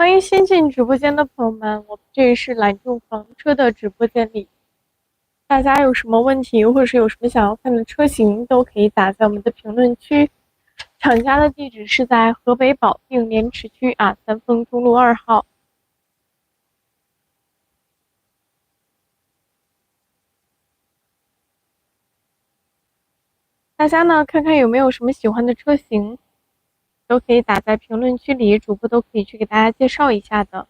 欢迎新进直播间的朋友们，我们这里是揽众房车的直播间里，大家有什么问题或者是有什么想要看的车型，都可以打在我们的评论区。厂家的地址是在河北保定莲池区三丰中路2号。大家呢看看有没有什么喜欢的车型，都可以打在评论区里，主播都可以去给大家介绍一下的。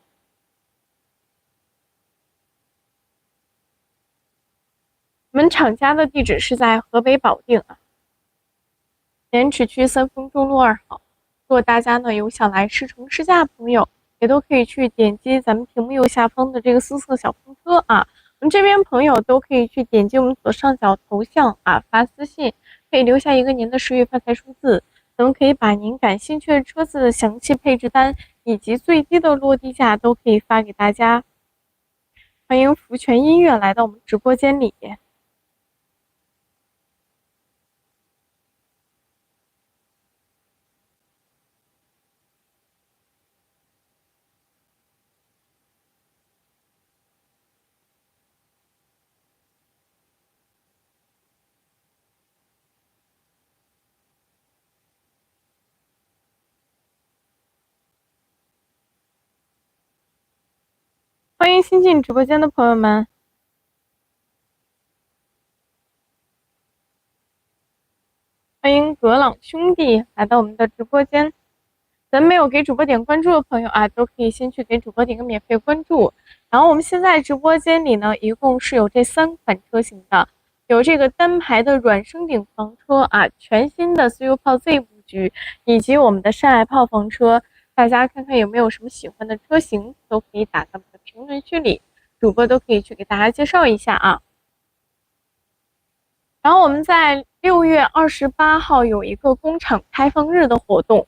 我们厂家的地址是在河北保定莲池区3丰中路2号。如果大家呢有想来试乘试驾的朋友，也都可以去点击咱们屏幕右下方的这个私测小风车我们这边朋友都可以去点击我们左上角头像发私信，可以留下一个您的10月发财数字，咱们可以把您感兴趣的车子的详细配置单以及最低的落地价都可以发给大家。欢迎福全音乐来到我们直播间里。欢迎新进直播间的朋友们，欢迎格朗兄弟来到我们的直播间。咱没有给主播点关注的朋友都可以先去给主播点个免费关注。然后我们现在直播间里呢，一共是有这3款车型的，有这个单排的软升顶房车全新的自由炮 Z 布局，以及我们的山海炮房车。大家看看有没有什么喜欢的车型，都可以打在我们的评论区里，主播都可以去给大家介绍一下然后我们在6月28号有一个工厂开放日的活动，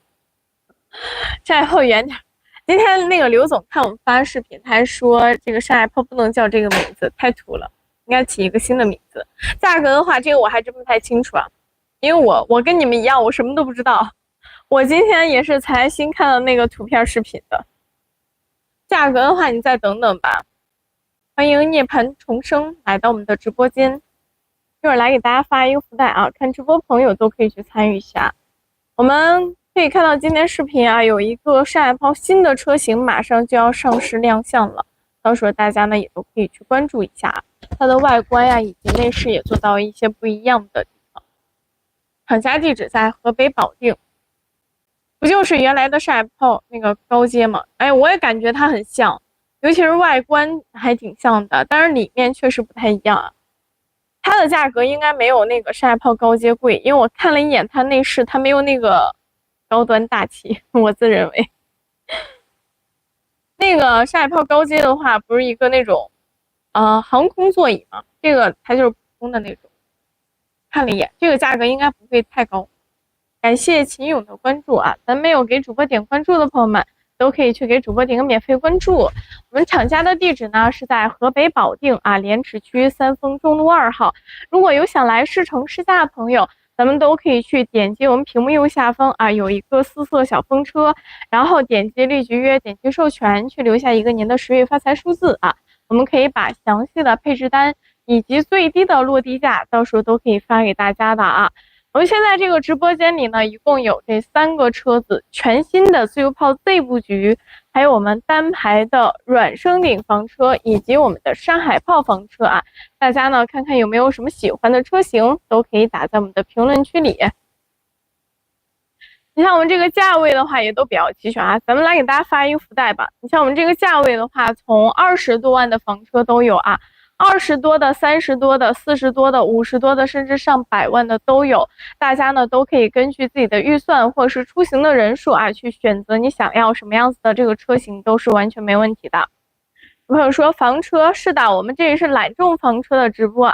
山海炮远点。今天那个刘总看我们发视频，他还说这个山海炮不能叫这个名字，太土了，应该起一个新的名字。价格的话，这个我还真不太清楚因为我跟你们一样，我什么都不知道。我今天也是才新看到那个图片视频的。价格的话，你再等等吧。欢迎涅槃重生来到我们的直播间，一会儿来给大家发一个福袋看直播朋友都可以去参与一下。我们可以看到今天视频有一个山海炮新的车型马上就要上市亮相了，到时候大家呢也都可以去关注一下它的外观以及内饰也做到一些不一样的地方。厂家地址在河北保定，不就是原来的山海炮那个高阶吗？我也感觉它很像，尤其是外观还挺像的，但是里面确实不太一样它的价格应该没有那个山海炮高阶贵，因为我看了一眼它内饰，它没有那个高端大气，我自认为。那个山海炮高阶的话，不是一个那种航空座椅嘛，这个它就是普通的那种。看了一眼，这个价格应该不会太高。感谢秦勇的关注咱没有给主播点关注的朋友们，都可以去给主播点个免费关注。我们厂家的地址呢是在河北保定莲池区3丰中路2号。如果有想来试乘试驾的朋友，咱们都可以去点击我们屏幕右下方有一个私测小风车，然后点击立即约，点击授权，去留下一个您的10月发财数字我们可以把详细的配置单以及最低的落地价，到时候都可以发给大家的我们现在这个直播间里呢，一共有这3个车子，全新的自由炮 Z 布局，还有我们单排的软升顶房车，以及我们的山海炮房车大家呢看看有没有什么喜欢的车型，都可以打在我们的评论区里。你像我们这个价位的话，也都比较齐全咱们来给大家发一个福袋吧。你像我们这个价位的话，从20多万的房车都有20多的、30多的、40多的、50多的，甚至上100万的都有。大家呢都可以根据自己的预算或是出行的人数去选择你想要什么样子的这个车型，都是完全没问题的。有朋友说房车，是的，我们这里是揽众房车的直播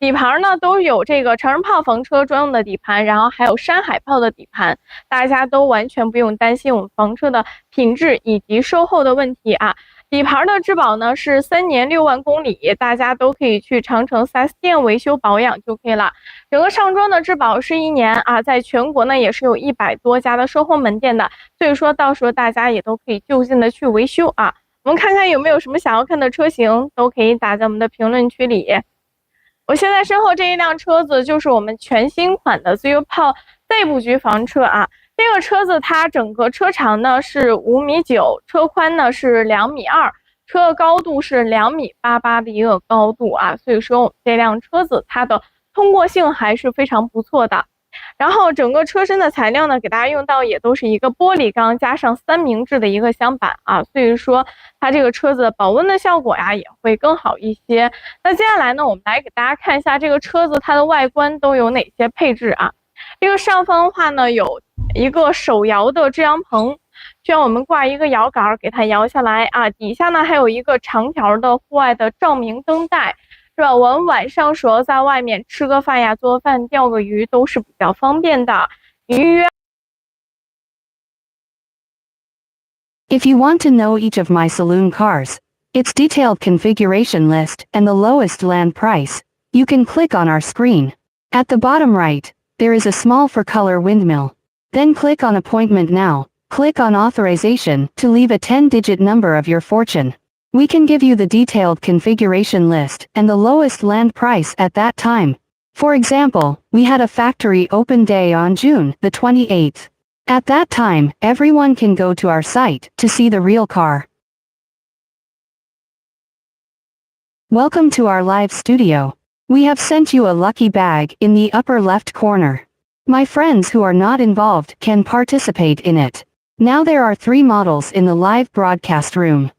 底盘呢都有这个成人炮房车专用的底盘，然后还有山海炮的底盘，大家都完全不用担心我们房车的品质以及售后的问题啊。底盘的质保呢是3年6万公里，大家都可以去长城 4S 店维修保养就可以了。整个上装的质保是1年啊，在全国呢也是有100多家的售后门店的，所以说到时候大家也都可以就近的去维修啊。我们看看有没有什么想要看的车型，都可以打在我们的评论区里。我现在身后这一辆车子就是我们全新款的自由炮 Z 布局房车啊。这个车子它整个车长呢是5.9米，车宽呢是2.2米，车高度是2.88米的一个高度啊。所以说我们这辆车子它的通过性还是非常不错的。然后整个车身的材料呢，给大家用到也都是一个玻璃钢加上3明治的一个镶板啊，所以说它这个车子保温的效果呀也会更好一些。那接下来呢，我们来给大家看一下这个车子它的外观都有哪些配置啊。这个上方的话呢，有一个手摇的遮阳棚，需要我们挂一个摇杆给它摇下来啊。底下呢还有一个长条的户外的照明灯带。是吧？我们晚上说在外面吃个饭呀、做饭、钓个鱼都是比较方便的。预约。If you want to know each of my saloon cars, its detailed configuration list and the lowest land price, you can click on our screen. At the bottom right, there is a small for color windmill. Then click on Appointment Now. Click on Authorization to leave a 10-digit number of your fortune. We can give you the detailed configuration list and the lowest land price at that time. For example, we had a factory open day on June the 28th. At that time, everyone can go to our site to see the real car. Welcome to our live studio. We have sent you a lucky bag in the upper left corner. My friends who are not involved can participate in it. Now there are 3 models in the live broadcast room.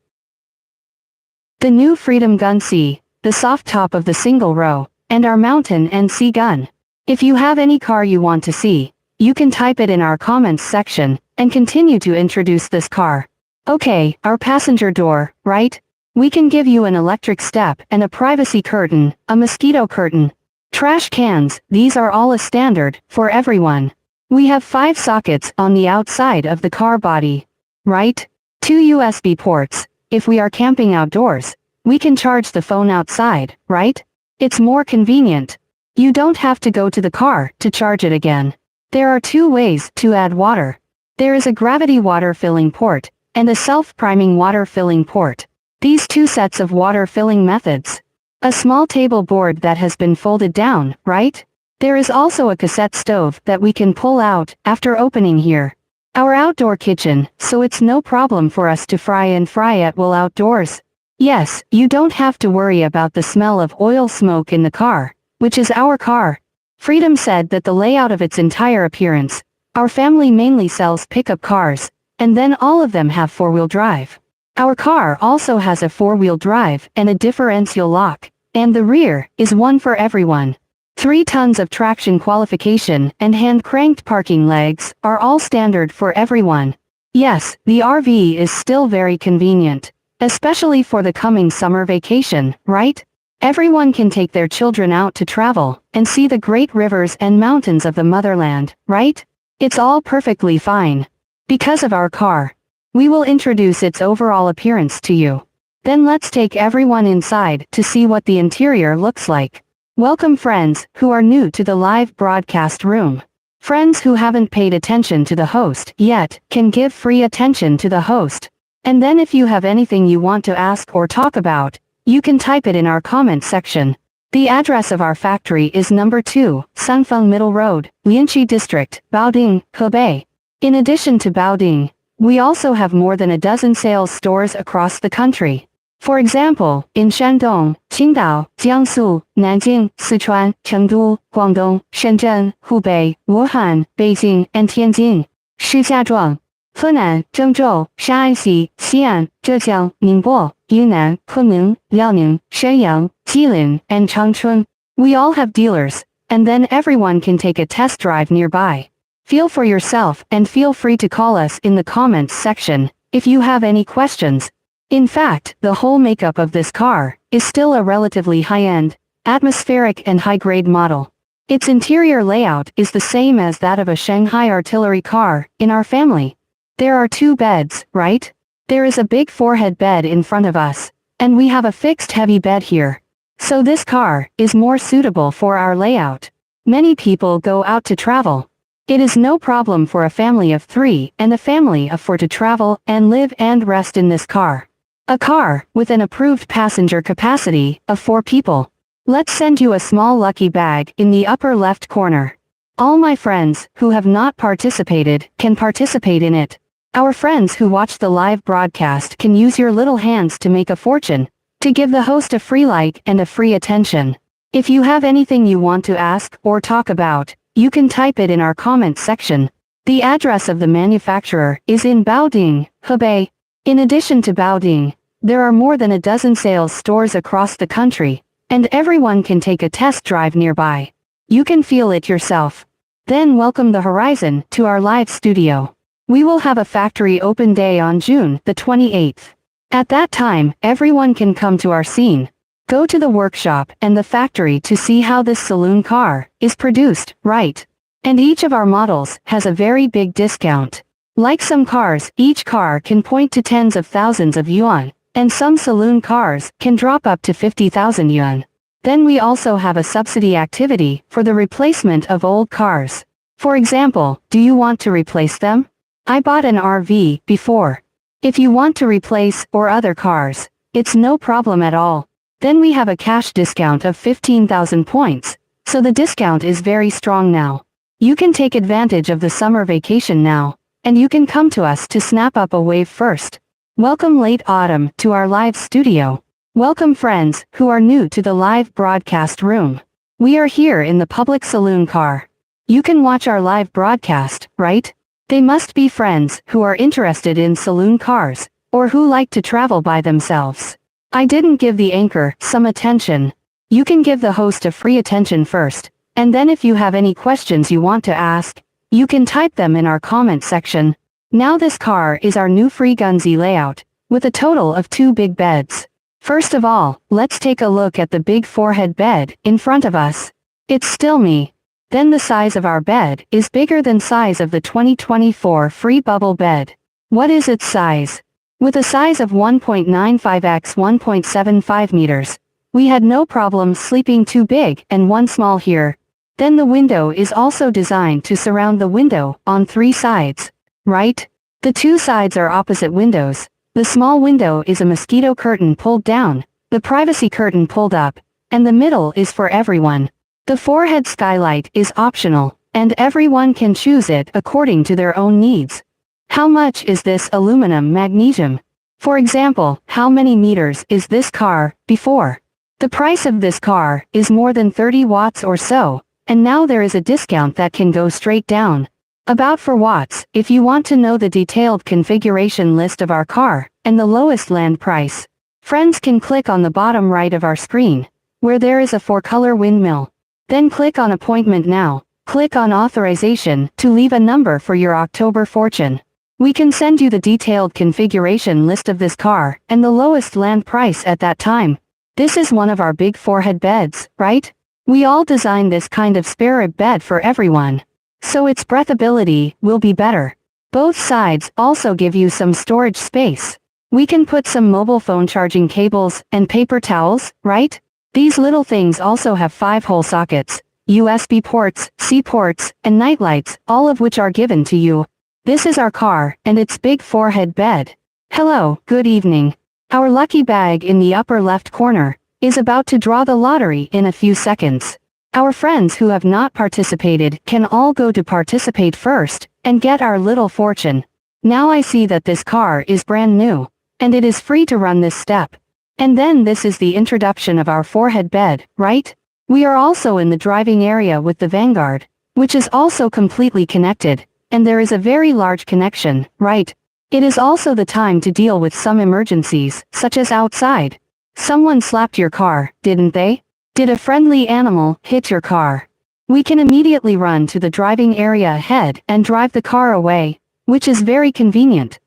The new Freedom Gun C, the soft top of the single row, and our Mountain and Sea Gun. If you have any car you want to see, you can type it in our comments section, and continue to introduce this car. Okay, our passenger door, right? We can give you an electric step and a privacy curtain, a mosquito curtain. Trash cans, these are all a standard, for everyone. We have 5 sockets on the outside of the car body. Right? 2 USB ports. If we are camping outdoors, we can charge the phone outside, right? It's more convenient. You don't have to go to the car to charge it again. There are 2 ways to add water. There is a gravity water filling port, and a self-priming water filling port. These 2 sets of water filling methods. A small table board that has been folded down, right? There is also a cassette stove that we can pull out after opening here. Our outdoor kitchen, so it's no problem for us to fry at will outdoors. Yes, you don't have to worry about the smell of oil smoke in the car, which is our car. Freedom said that the layout of its entire appearance, our family mainly sells pickup cars, and then all of them have 4-wheel drive. Our car also has a 4-wheel drive and a differential lock, and the rear is one for everyone. 3 tons of traction qualification and hand-cranked parking legs are all standard for everyone. Yes, the RV is still very convenient, especially for the coming summer vacation, right? Everyone can take their children out to travel and see the great rivers and mountains of the motherland, right? It's all perfectly fine. Because of our car, we will introduce its overall appearance to you. Then let's take everyone inside to see what the interior looks like. Welcome friends who are new to the live broadcast room. Friends who haven't paid attention to the host yet can give free attention to the host. And then if you have anything you want to ask or talk about, you can type it in our comment section. The address of our factory is number 2, Sunfeng Middle Road, Lianqi District, Baoding, Hebei. In addition to Baoding, we also have more than a dozen sales stores across the country. For example, in Shandong, Qingdao, Jiangsu, Nanjing, Sichuan, Chengdu, Guangdong, Shenzhen, Hubei, Wuhan, Beijing, and Tianjin. Shijiazhuang, Henan, Zhengzhou, Shaanxi, Xi'an, Zhejiang, Ningbo, Yunnan, Kunming, Liaoning, Shenyang, Jilin, and Changchun. We all have dealers, and then everyone can take a test drive nearby. Feel for yourself and feel free to call us in the comments section if you have any questions. In fact, the whole makeup of this car is still a relatively high-end, atmospheric and high-grade model. Its interior layout is the same as that of a Shanghai artillery car in our family. There are 2 beds, right? There is a big 4-head bed in front of us, and we have a fixed heavy bed here. So this car is more suitable for our layout. Many people go out to travel. It is no problem for a family of 3 and a family of 4 to travel and live and rest in this car. A car with an approved passenger capacity of 4 people. Let's send you a small lucky bag in the upper left corner. All my friends who have not participated can participate in it. Our friends who watch the live broadcast can use your little hands to make a fortune, to give the host a free like and a free attention. If you have anything you want to ask or talk about, you can type it in our comments section. The address of the manufacturer is in Baoding, Hebei. In addition to Baoding, there are more than a dozen sales stores across the country, and everyone can take a test drive nearby. You can feel it yourself. Then welcome the horizon to our live studio. We will have a factory open day on June the 28th. At that time, everyone can come to our scene. Go to the workshop and the factory to see how this saloon car is produced, right? And each of our models has a very big discount. Like some cars, each car can point to tens of thousands of yuan, and some saloon cars can drop up to 50,000 yuan. Then we also have a subsidy activity for the replacement of old cars. For example, do you want to replace them? I bought an RV before. If you want to replace or other cars, it's no problem at all. Then we have a cash discount of 15,000 points, so the discount is very strong now. You can take advantage of the summer vacation now, and you can come to us to snap up a wave first. Welcome late autumn to our live studio. Welcome friends who are new to the live broadcast room. We are here in the public saloon car. You can watch our live broadcast, right? They must be friends who are interested in saloon cars, or who like to travel by themselves. I didn't give the anchor some attention. You can give the host a free attention first, and then if you have any questions you want to ask, you can type them in our comment section. Now this car is our new free Gunzi layout, with a total of 2 big beds. First of all, let's take a look at the big 4-head bed in front of us. It's still me. Then the size of our bed is bigger than size of the 2024 free bubble bed. What is its size? With a size of 1.95 x 1.75 meters, we had no problem sleeping 2 big and 1 small here. Then the window is also designed to surround the window on 3 sides. Right? The 2 sides are opposite windows. The small window is a mosquito curtain pulled down, the privacy curtain pulled up, and the middle is for everyone. The 4-head skylight is optional, and everyone can choose it according to their own needs. How much is this aluminum magnesium? For example, how many meters is this car before? The price of this car is more than 30 watts or so, and now there is a discount that can go straight down. About 4 watts, if you want to know the detailed configuration list of our car, and the lowest land price. Friends can click on the bottom right of our screen, where there is a 4-color windmill. Then click on Appointment Now. Click on Authorization to leave a number for your October fortune. We can send you the detailed configuration list of this car, and the lowest land price at that time. This is one of our big 4-head beds, right? We all designed this kind of spare rib bed for everyone. So its breathability will be better. Both sides also give you some storage space. We can put some mobile phone charging cables and paper towels, right? These little things also have 5-hole sockets, USB ports, C ports, and night lights, all of which are given to you. This is our car, and its big 4-head bed. Hello, good evening. Our lucky bag in the upper left corner is about to draw the lottery in a few seconds. Our friends who have not participated can all go to participate first, and get our little fortune. Now I see that this car is brand new, and it is free to run this step. And then this is the introduction of our 4-head bed, right? We are also in the driving area with the Vanguard, which is also completely connected, and there is a very large connection, right? It is also the time to deal with some emergencies, such as outside. Someone slapped your car, didn't they? Did a friendly animal hit your car? We can immediately run to the driving area ahead and drive the car away, which is very convenient.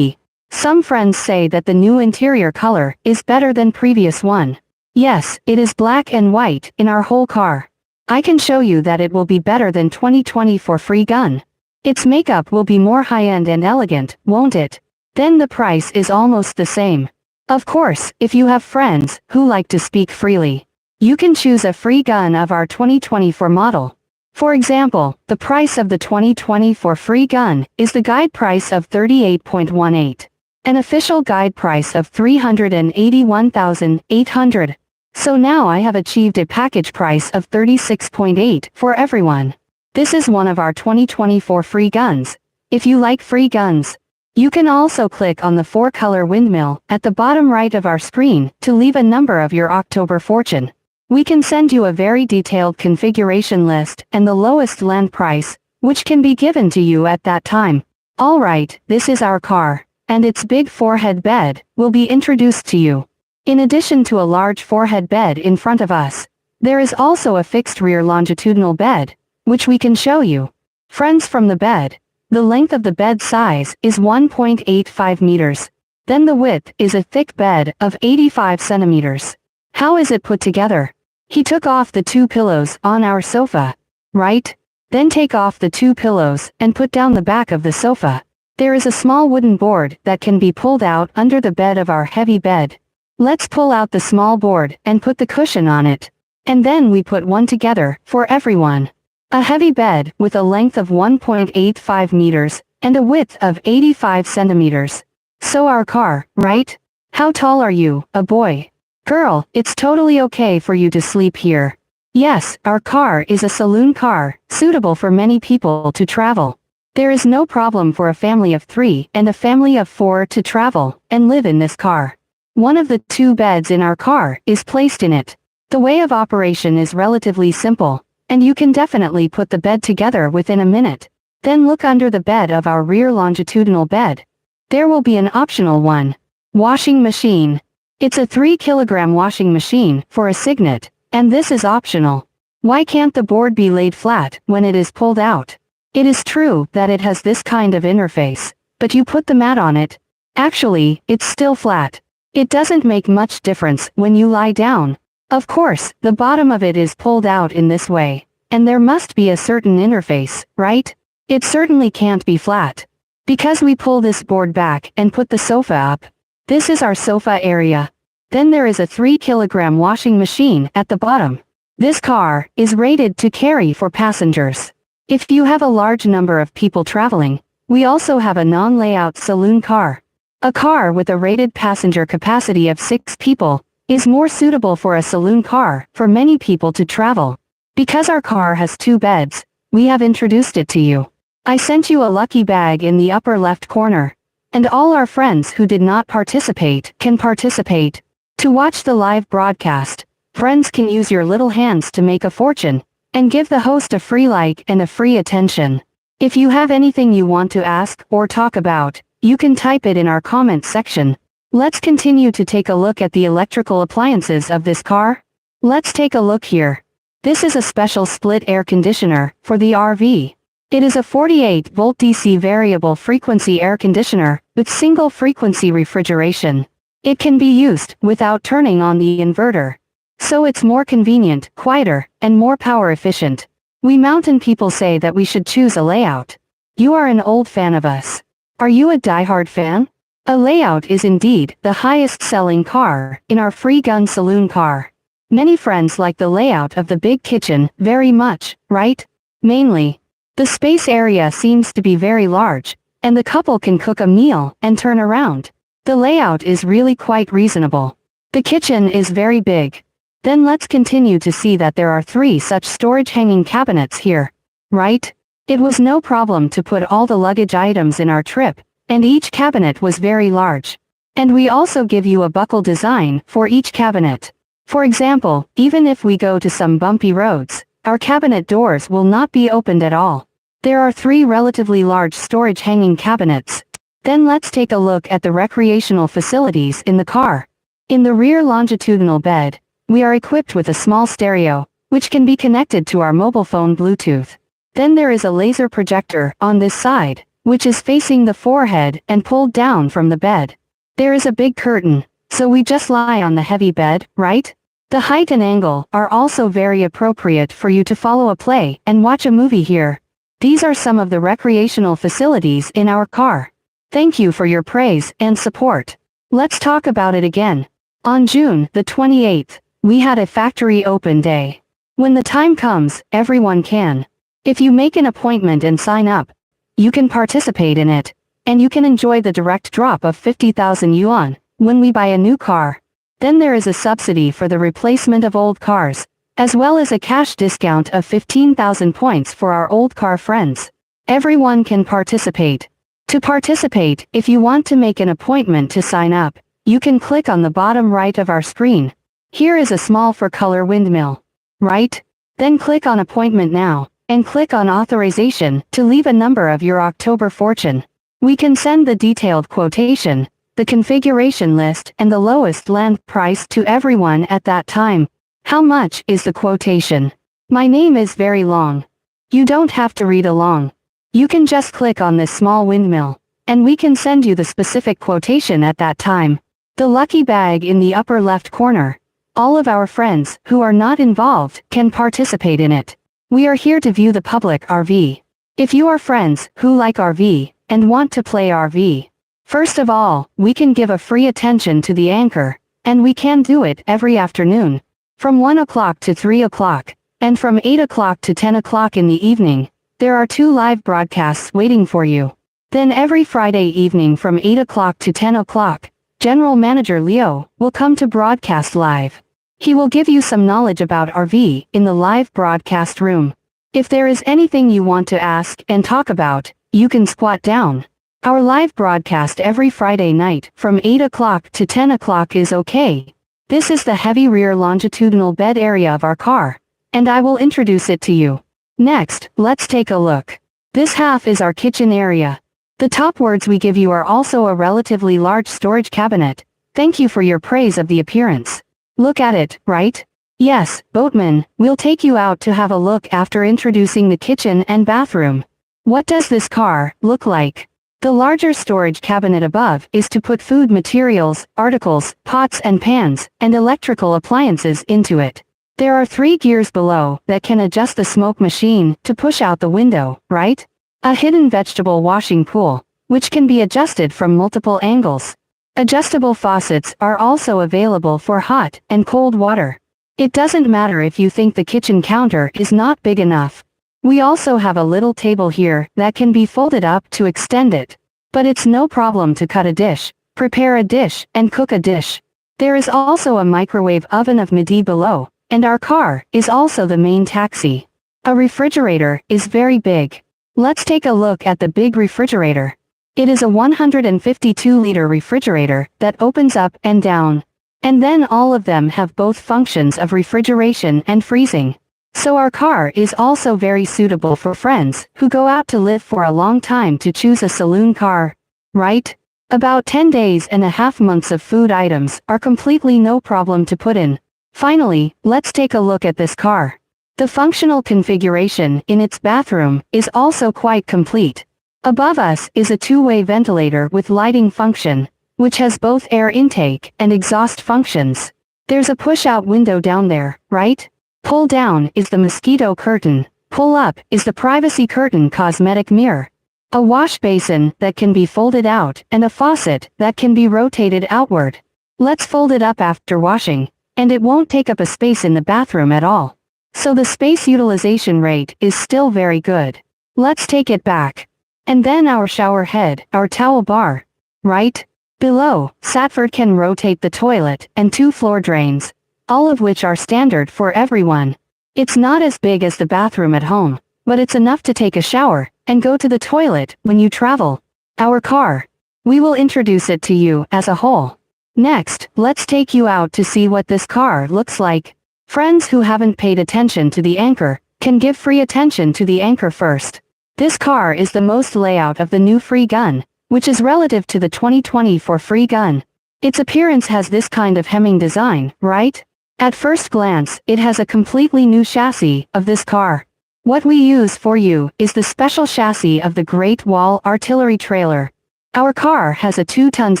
Some friends say that the new interior color is better than previous one. Yes, it is black and white in our whole car. I can show you that it will be better than 2020 for free gun. Its makeup will be more high-end and elegant, won't it? Then the price is almost the same. Of course, if you have friends who like to speak freely, you can choose a free gun of our 2024 model. For example, the price of the 2024 free gun is the guide price of 38.18. An official guide price of 381,800. So now I have achieved a package price of 36.8 for everyone. This is one of our 2024 free guns. If you like free guns, you can also click on the 4-color windmill at the bottom right of our screen to leave a number of your October fortune. We can send you a very detailed configuration list and the lowest land price, which can be given to you at that time. Alright, this is our car, and its big 4-head bed will be introduced to you. In addition to a large 4-head bed in front of us, there is also a fixed rear longitudinal bed, which we can show you. Friends, from the bed, the length of the bed size is 1.85 meters. Then the width is a thick bed of 85 centimeters. How is it put together? He took off the 2 pillows on our sofa, right? Then take off the 2 pillows and put down the back of the sofa. There is a small wooden board that can be pulled out under the bed of our heavy bed. Let's pull out the small board and put the cushion on it. And then we put one together for everyone. A heavy bed with a length of 1.85 meters and a width of 85 centimeters. So our car, right? How tall are you, a boy? Girl, it's totally okay for you to sleep here. Yes, our car is a saloon car, suitable for many people to travel. There is no problem for a family of 3 and a family of 4 to travel and live in this car. One of the 2 beds in our car is placed in it. The way of operation is relatively simple, and you can definitely put the bed together within a minute. Then look under the bed of our rear longitudinal bed. There will be an optional one. Washing machine. It's a 3-kilogram washing machine for a Signet, and this is optional. Why can't the board be laid flat when it is pulled out? It is true that it has this kind of interface, but you put the mat on it. Actually, it's still flat. It doesn't make much difference when you lie down. Of course, the bottom of it is pulled out in this way, and there must be a certain interface, right? It certainly can't be flat. Because we pull this board back and put the sofa up. This is our sofa area. Then there is a 3-kilogram washing machine at the bottom. This car is rated to carry for passengers. If you have a large number of people traveling, we also have a non-layout saloon car. A car with a rated passenger capacity of 6 people is more suitable for a saloon car for many people to travel. Because our car has 2 beds, we have introduced it to you. I sent you a lucky bag in the upper left corner. And all our friends who did not participate can participate. To watch the live broadcast, friends can use your little hands to make a fortune, and give the host a free like and a free attention. If you have anything you want to ask or talk about, you can type it in our comment section. Let's continue to take a look at the electrical appliances of this car. Let's take a look here. This is a special split air conditioner for the RV. It is a 48-volt DC variable frequency air conditioner with single frequency refrigeration. It can be used without turning on the inverter. So it's more convenient, quieter, and more power efficient. We mountain people say that we should choose a layout. You are an old fan of us. Are you a diehard fan? A layout is indeed the highest selling car in our free gun saloon car. Many friends like the layout of the big kitchen very much, right? Mainly, the space area seems to be very large, and the couple can cook a meal and turn around. The layout is really quite reasonable. The kitchen is very big. Then let's continue to see that there are 3 such storage hanging cabinets here. Right? It was no problem to put all the luggage items in our trip, and each cabinet was very large. And we also give you a buckle design for each cabinet. For example, even if we go to some bumpy roads, our cabinet doors will not be opened at all. There are 3 relatively large storage hanging cabinets. Then let's take a look at the recreational facilities in the car. In the rear longitudinal bed, we are equipped with a small stereo, which can be connected to our mobile phone Bluetooth. Then there is a laser projector on this side, which is facing the forehead and pulled down from the bed. There is a big curtain, so we just lie on the heavy bed, right? The height and angle are also very appropriate for you to follow a play and watch a movie here. These are some of the recreational facilities in our car. Thank you for your praise and support. Let's talk about it again. On June the 28th, we had a factory open day. When the time comes, everyone can. If you make an appointment and sign up, you can participate in it, and you can enjoy the direct drop of 50,000 yuan when we buy a new car. Then there is a subsidy for the replacement of old cars, as well as a cash discount of 15,000 points for our old car friends. Everyone can participate. To participate, if you want to make an appointment to sign up, you can click on the bottom right of our screen. Here is a small four-color windmill. Right? Then click on Appointment Now, and click on Authorization to leave a number of your October fortune. We can send the detailed quotation, the configuration list and the lowest land price to everyone at that time. How much is the quotation? My name is very long. You don't have to read along. You can just click on this small windmill, and we can send you the specific quotation at that time. The lucky bag in the upper left corner. All of our friends who are not involved can participate in it. We are here to view the public RV. If you are friends who like RV and want to play RV, first of all, we can give a free attention to the anchor, and we can do it every afternoon, from 1 o'clock to 3 o'clock, and from 8 o'clock to 10 o'clock in the evening. There are 2 live broadcasts waiting for you. Then every Friday evening from 8 o'clock to 10 o'clock, General Manager Leo will come to broadcast live. He will give you some knowledge about RV in the live broadcast room. If there is anything you want to ask and talk about, you can squat down. Our live broadcast every Friday night from 8 o'clock to 10 o'clock is okay. This is the heavy rear longitudinal bed area of our car, and I will introduce it to you. Next, let's take a look. This half is our kitchen area. The top words we give you are also a relatively large storage cabinet. Thank you for your praise of the appearance. Look at it, right? Yes, boatman, we'll take you out to have a look after introducing the kitchen and bathroom. What does this car look like? The larger storage cabinet above is to put food materials, articles, pots and pans, and electrical appliances into it. There are 3 gears below that can adjust the smoke machine to push out the window, right? A hidden vegetable washing pool, which can be adjusted from multiple angles. Adjustable faucets are also available for hot and cold water. It doesn't matter if you think the kitchen counter is not big enough. We also have a little table here that can be folded up to extend it. But it's no problem to cut a dish, prepare a dish, and cook a dish. There is also a microwave oven of midi below, and our car is also the main taxi. A refrigerator is very big. Let's take a look at the big refrigerator. It is a 152-liter refrigerator that opens up and down. And then all of them have both functions of refrigeration and freezing. So our car is also very suitable for friends who go out to live for a long time to choose a saloon car. Right? About 10 days and a half months of food items are completely no problem to put in. Finally, let's take a look at this car. The functional configuration in its bathroom is also quite complete. Above us is a 2-way ventilator with lighting function, which has both air intake and exhaust functions. There's a push-out window down there, right? Pull down is the mosquito curtain. Pull up is the privacy curtain cosmetic mirror. A wash basin that can be folded out and a faucet that can be rotated outward. Let's fold it up after washing, and it won't take up a space in the bathroom at all. So the space utilization rate is still very good. Let's take it back. And then our shower head, our towel bar. Right? Below, Satford can rotate the toilet and 2 floor drains, all of which are standard for everyone. It's not as big as the bathroom at home, but it's enough to take a shower and go to the toilet when you travel. Our car. We will introduce it to you as a whole. Next, let's take you out to see what this car looks like. Friends who haven't paid attention to the anchor can give free attention to the anchor first. This car is the most layout of the new Free Gun, which is relative to the 2024 Free Gun. Its appearance has this kind of hemming design, right? At first glance, it has a completely new chassis of this car. What we use for you is the special chassis of the Great Wall Artillery Trailer. Our car has a 2 tons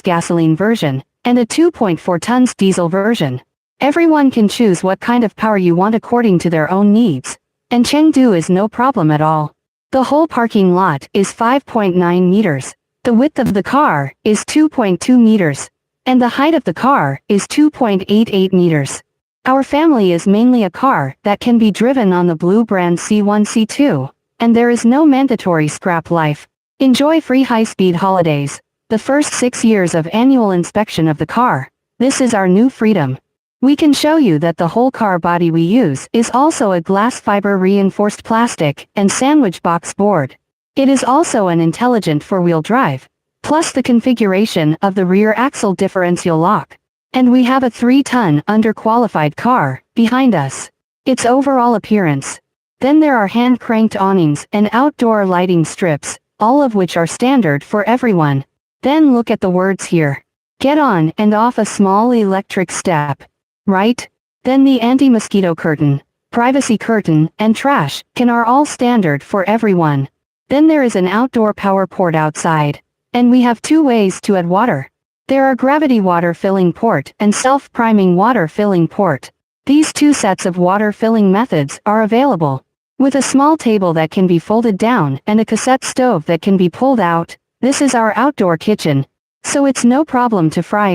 gasoline version and a 2.4 tons diesel version. Everyone can choose what kind of power you want according to their own needs. And Chengdu is no problem at all. The whole parking lot is 5.9 meters. The width of the car is 2.2 meters. And the height of the car is 2.88 meters. Our family is mainly a car that can be driven on the Blue brand C1 C2. And there is no mandatory scrap life. Enjoy free high-speed holidays. The first 6 years of annual inspection of the car. This is our new freedom. We can show you that the whole car body we use is also a glass fiber reinforced plastic and sandwich box board. It is also an intelligent four-wheel drive, plus the configuration of the rear axle differential lock. And we have a 3-ton underqualified car behind us. Its overall appearance. Then there are hand-cranked awnings and outdoor lighting strips, all of which are standard for everyone. Then look at the words here. Get on and off a small electric step. Right? Then the anti-mosquito curtain, privacy curtain, and trash can are all standard for everyone. Then there is an outdoor power port outside. And we have 2 ways to add water. There are gravity water filling port and self-priming water filling port. These 2 sets of water filling methods are available. With a small table that can be folded down and a cassette stove that can be pulled out, this is our outdoor kitchen. So it's no problem to fry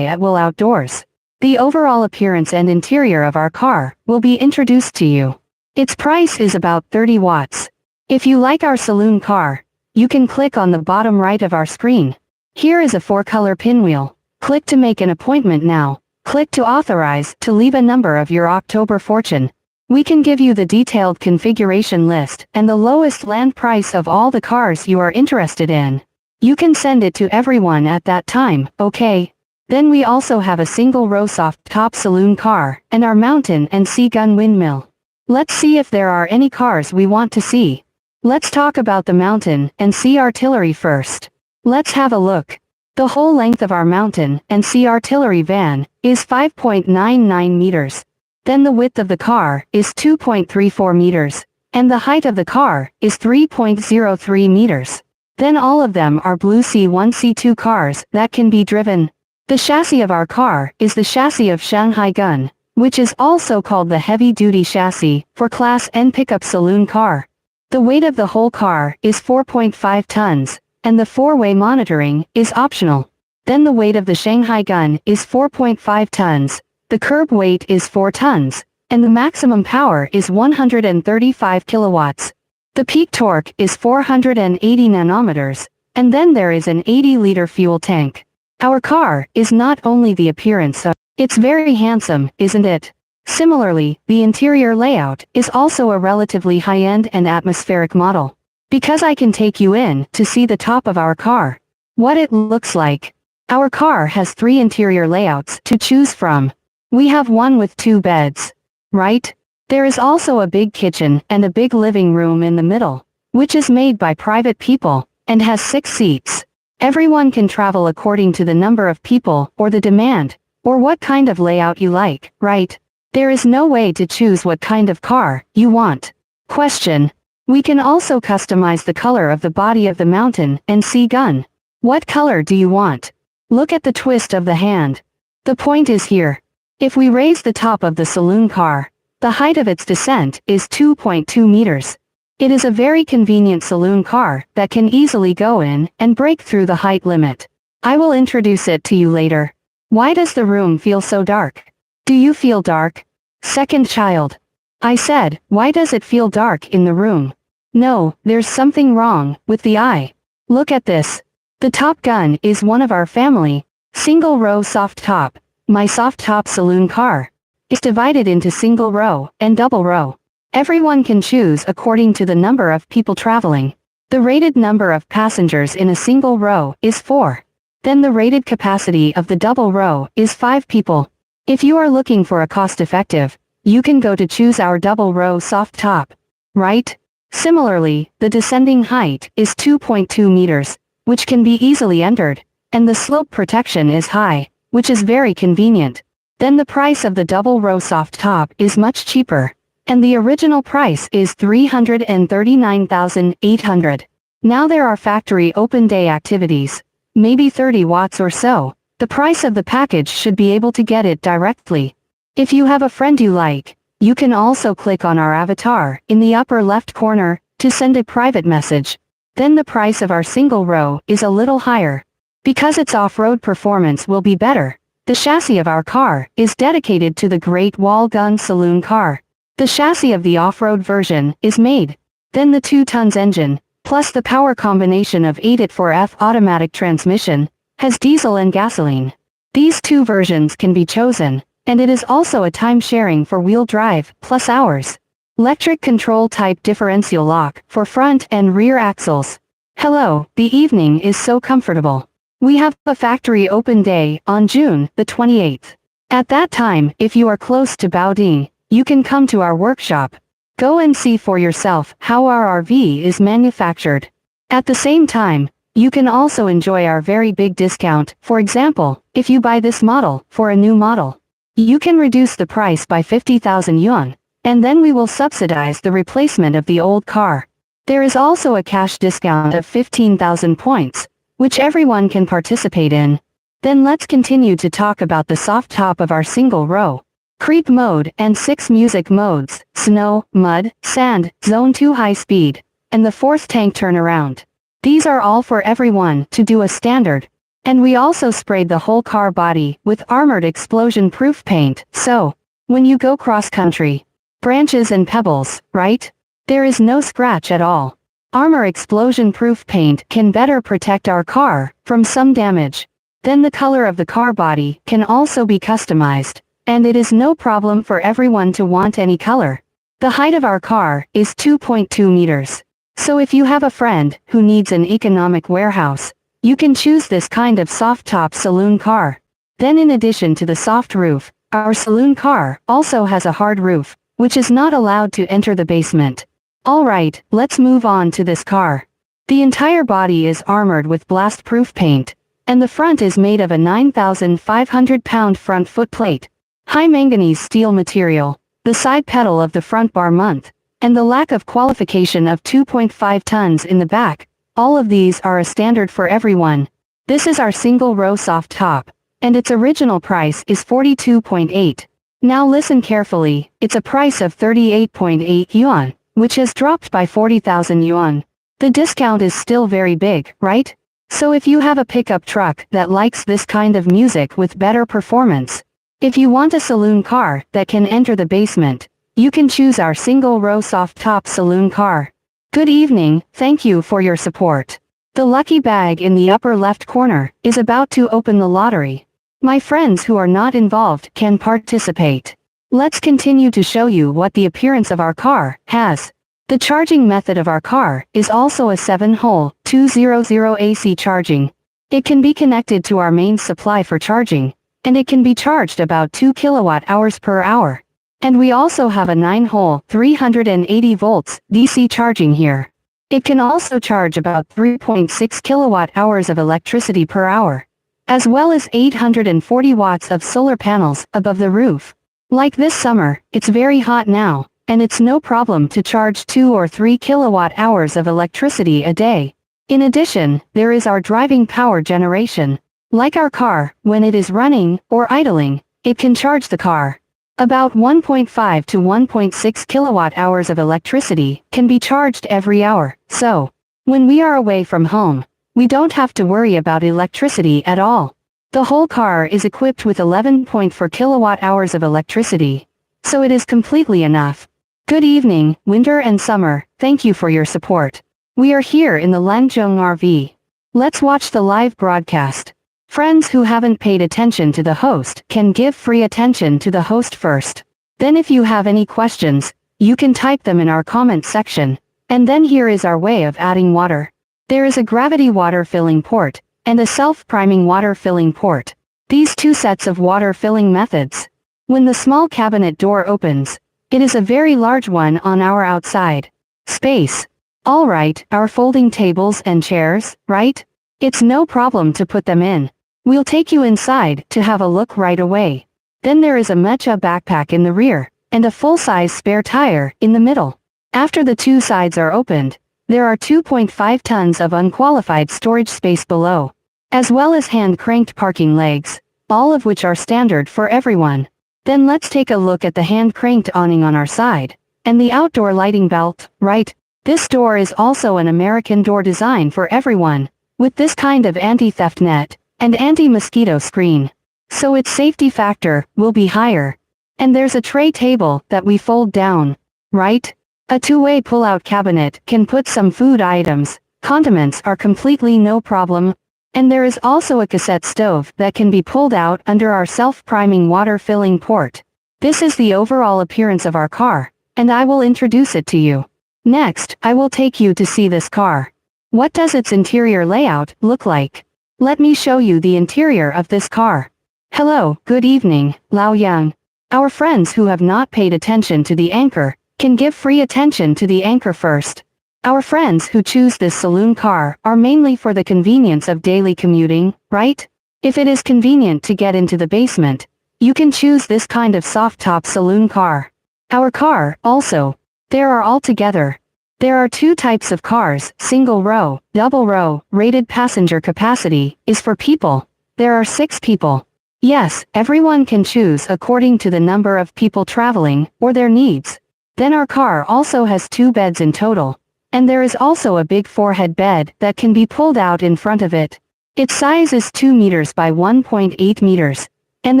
at will outdoors. The overall appearance and interior of our car will be introduced to you. Its price is about 30 watts. If you like our saloon car, you can click on the bottom right of our screen. Here is a 4-color pinwheel. Click to make an appointment now. Click to authorize to leave a number of your October fortune. We can give you the detailed configuration list and the lowest land price of all the cars you are interested in. You can send it to everyone at that time, okay? Then we also have a single-row soft-top saloon car, and our mountain and sea gun windmill. Let's see if there are any cars we want to see. Let's talk about the mountain and sea artillery first. Let's have a look. The whole length of our mountain and sea artillery van is 5.99 meters. Then the width of the car is 2.34 meters, and the height of the car is 3.03 meters. Then all of them are blue C1 C2 cars that can be driven. The chassis of our car is the chassis of Shanghai Gun, which is also called the heavy-duty chassis for Class N pickup saloon car. The weight of the whole car is 4.5 tons, and the 4-way monitoring is optional. Then the weight of the Shanghai Gun is 4.5 tons, the curb weight is 4 tons, and the maximum power is 135 kilowatts. The peak torque is 480 nanometers, and then there is an 80-liter fuel tank. Our car is not only the appearance of, it's very handsome, isn't it? Similarly, the interior layout is also a relatively high-end and atmospheric model. Because I can take you in to see the top of our car. What it looks like. Our car has 3 interior layouts to choose from. We have one with 2 beds. Right? There is also a big kitchen and a big living room in the middle, which is made by private people, and has 6 seats. Everyone can travel according to the number of people or the demand, or what kind of layout you like, right? There is no way to choose what kind of car you want. Question. We can also customize the color of the body of the mountain and sea gun. What color do you want? Look at the twist of the hand. The point is here. If we raise the top of the saloon car, the height of its descent is 2.2 meters. It is a very convenient saloon car that can easily go in and break through the height limit. I will introduce it to you later. Why does the room feel so dark? Do you feel dark? Second child. I said, why does it feel dark in the room? No, there's something wrong with the eye. Look at this. The Top Gun is one of our family. Single row soft top. My soft top saloon car. It's divided into single row and double row. Everyone can choose according to the number of people traveling. The rated number of passengers in a single row is 4. Then the rated capacity of the double row is 5 people. If you are looking for a cost-effective, you can go to choose our double row soft top. Right? Similarly, the descending height is 2.2 meters, which can be easily entered, and the slope protection is high, which is very convenient. Then the price of the double row soft top is much cheaper. And the original price is 339,800. Now there are factory open day activities. Maybe 30 watts or so. The price of the package should be able to get it directly. If you have a friend you like, you can also click on our avatar in the upper left corner to send a private message. Then the price of our single row is a little higher. Because its off-road performance will be better. The chassis of our car is dedicated to the Great Wall Gun Saloon car. The chassis of the off-road version is made. Then the 2 tons engine, plus the power combination of 8-4F automatic transmission, has diesel and gasoline. These 2 versions can be chosen, and it is also a time-sharing for wheel drive, plus hours. Electric control type differential lock for front and rear axles. Hello, the evening is so comfortable. We have a factory open day on June the 28th. At that time, if you are close to Baoding, you can come to our workshop. Go and see for yourself how our RV is manufactured. At the same time, you can also enjoy our very big discount. For example, if you buy this model for a new model, you can reduce the price by 50,000 yuan, and then we will subsidize the replacement of the old car. There is also a cash discount of 15,000 points, which everyone can participate in. Then let's continue to talk about the soft top of our single row. Creep mode and 6 music modes, snow, mud, sand, zone 2 high speed, and the force tank turnaround. These are all for everyone to do a standard. And we also sprayed the whole car body with armored explosion-proof paint, so, when you go cross-country, branches and pebbles, right? There is no scratch at all. Armor explosion-proof paint can better protect our car from some damage. Then the color of the car body can also be customized, and it is no problem for everyone to want any color. The height of our car is 2.2 meters. So if you have a friend who needs an economic warehouse, you can choose this kind of soft-top saloon car. Then in addition to the soft roof, our saloon car also has a hard roof, which is not allowed to enter the basement. Alright, let's move on to this car. The entire body is armored with blast-proof paint, and the front is made of a 9,500-pound front footplate, high manganese steel material, the side pedal of the front bar month, and the lack of qualification of 2.5 tons in the back. All of these are a standard for everyone. This is our single row soft top, and its original price is 42.8. Now listen carefully, it's a price of 38.8 yuan, which has dropped by 40,000 yuan. The discount is still very big, right? So if you have a pickup truck that likes this kind of music with better performance, if you want a saloon car that can enter the basement, you can choose our single row soft top saloon car. Good evening, thank you for your support. The lucky bag in the upper left corner is about to open the lottery. My friends who are not involved can participate. Let's continue to show you what the appearance of our car has. The charging method of our car is also a 7-hole, 200 AC charging. It can be connected to our main supply for charging, and it can be charged about 2 kilowatt-hours per hour. And we also have a 9-hole, 380 volts, DC charging here. It can also charge about 3.6 kilowatt-hours of electricity per hour, as well as 840 watts of solar panels above the roof. Like this summer, it's very hot now, and it's no problem to charge 2 or 3 kilowatt-hours of electricity a day. In addition, there is our driving power generation. Like our car, when it is running or idling, it can charge the car. About 1.5 to 1.6 kilowatt-hours of electricity can be charged every hour, so, when we are away from home, we don't have to worry about electricity at all. The whole car is equipped with 11.4 kilowatt-hours of electricity, so it is completely enough. Good evening, winter and summer, thank you for your support. We are here in the Lanzhong RV. Let's watch the live broadcast. Friends who haven't paid attention to the host can give free attention to the host first. Then if you have any questions, you can type them in our comment section. And then here is our way of adding water. There is a gravity water filling port, and a self-priming water filling port. These 2 sets of water filling methods. When the small cabinet door opens, it is a very large one on our outside space. Alright, our folding tables and chairs, right? It's no problem to put them in. We'll take you inside to have a look right away. Then there is a mecha backpack in the rear, and a full-size spare tire in the middle. After the 2 sides are opened, there are 2.5 tons of unqualified storage space below, as well as hand-cranked parking legs, all of which are standard for everyone. Then let's take a look at the hand-cranked awning on our side, and the outdoor lighting belt, right? This door is also an American door design for everyone, with this kind of anti-theft net, and anti-mosquito screen. So its safety factor will be higher. And there's a tray table that we fold down, right? A two-way pull-out cabinet can put some food items, condiments are completely no problem. And there is also a cassette stove that can be pulled out under our self-priming water-filling port. This is the overall appearance of our car, and I will introduce it to you. Next, I will take you to see this car. What does its interior layout look like? Let me show you the interior of this car. Hello, good evening, Lao Yang. Our friends who have not paid attention to the anchor, can give free attention to the anchor first. Our friends who choose this saloon car are mainly for the convenience of daily commuting, right? If it is convenient to get into the basement, you can choose this kind of soft-top saloon car. Our car, also, there are two types of cars, single row, double row, rated passenger capacity, is for people. There are 6 people. Yes, everyone can choose according to the number of people traveling, or their needs. Then our car also has 2 beds in total. And there is also a big 4-head bed that can be pulled out in front of it. Its size is 2 meters by 1.8 meters. And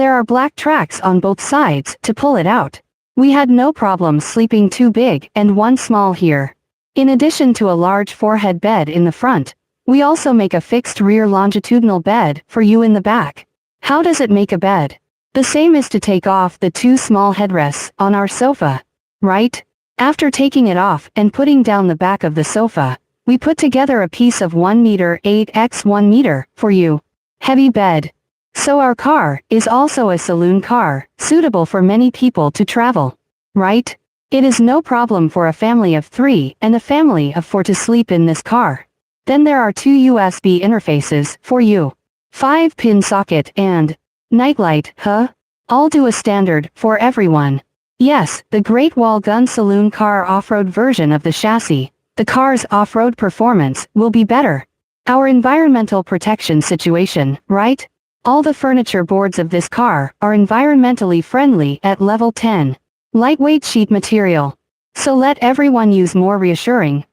there are black tracks on both sides to pull it out. We had no problem sleeping 2 big and 1 small here. In addition to a large 4-head bed in the front, we also make a fixed rear longitudinal bed for you in the back. How does it make a bed? The same is to take off the 2 small headrests on our sofa, right? After taking it off and putting down the back of the sofa, we put together a piece of 1 meter 8 x 1 meter for you. Heavy bed. So our car is also a saloon car, suitable for many people to travel. Right? It is no problem for a family of 3 and a family of 4 to sleep in this car. Then there are 2 USB interfaces for you. 5-pin socket and nightlight, huh? I'll do a standard for everyone. Yes, the Great Wall Gun Saloon Car off-road version of the chassis. The car's off-road performance will be better. Our environmental protection situation, right? All the furniture boards of this car are environmentally friendly at level 10. Lightweight sheet material. So let everyone use more reassuring.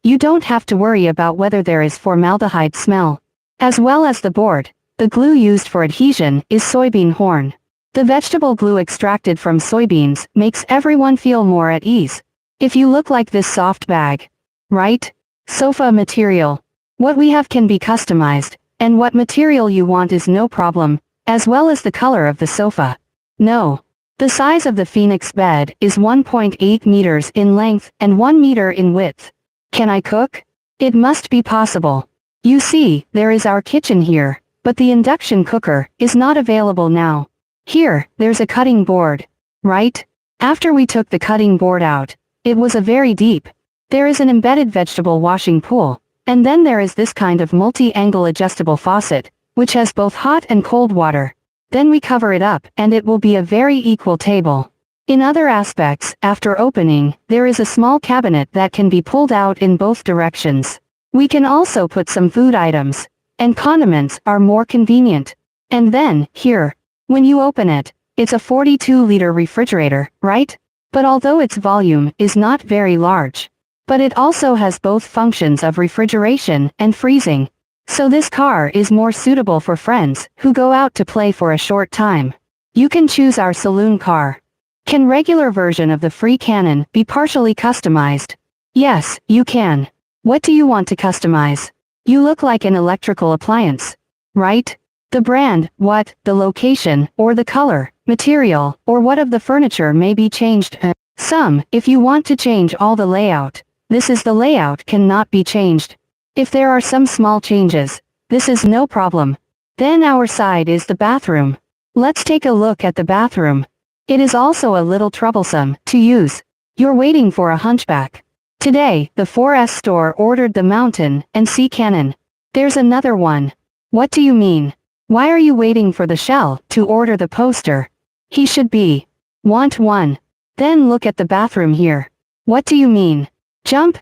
You don't have to worry about whether there is formaldehyde smell. As well as the board, the glue used for adhesion is soybean horn. The vegetable glue extracted from soybeans makes everyone feel more at ease. If you look like this soft bag, right? Sofa material. What we have can be customized, and what material you want is no problem, as well as the color of the sofa. No. The size of the Phoenix bed is 1.8 meters in length and 1 meter in width. Can I cook? It must be possible. You see, there is our kitchen here, but the induction cooker is not available now. Here, there's a cutting board, right? After we took the cutting board out, it was a very deep. There is an embedded vegetable washing pool, and then there is this kind of multi-angle adjustable faucet, which has both hot and cold water. Then we cover it up, and it will be a very equal table. In other aspects, after opening, there is a small cabinet that can be pulled out in both directions. We can also put some food items, and condiments are more convenient. And then, here, when you open it, it's a 42-liter refrigerator, right? But although its volume is not very large, but it also has both functions of refrigeration and freezing. So this car is more suitable for friends who go out to play for a short time. You can choose our saloon car. Can regular version of the free Canon be partially customized? Yes, you can. What do you want to customize? You look like an electrical appliance, right? The brand, what, the location, or the color, material, or what of the furniture may be changed. Some, if you want to change all the layout, this is the layout cannot be changed. If there are some small changes, this is no problem. Then our side is the bathroom. Let's take a look at the bathroom. It is also a little troublesome to use. You're waiting for a hunchback. Today, the 4S store ordered the Mountain and Sea Cannon. There's another one. What do you mean? Why are you waiting for the shell to order the poster? He should be. Want one. Then look at the bathroom here. What do you mean? Jump,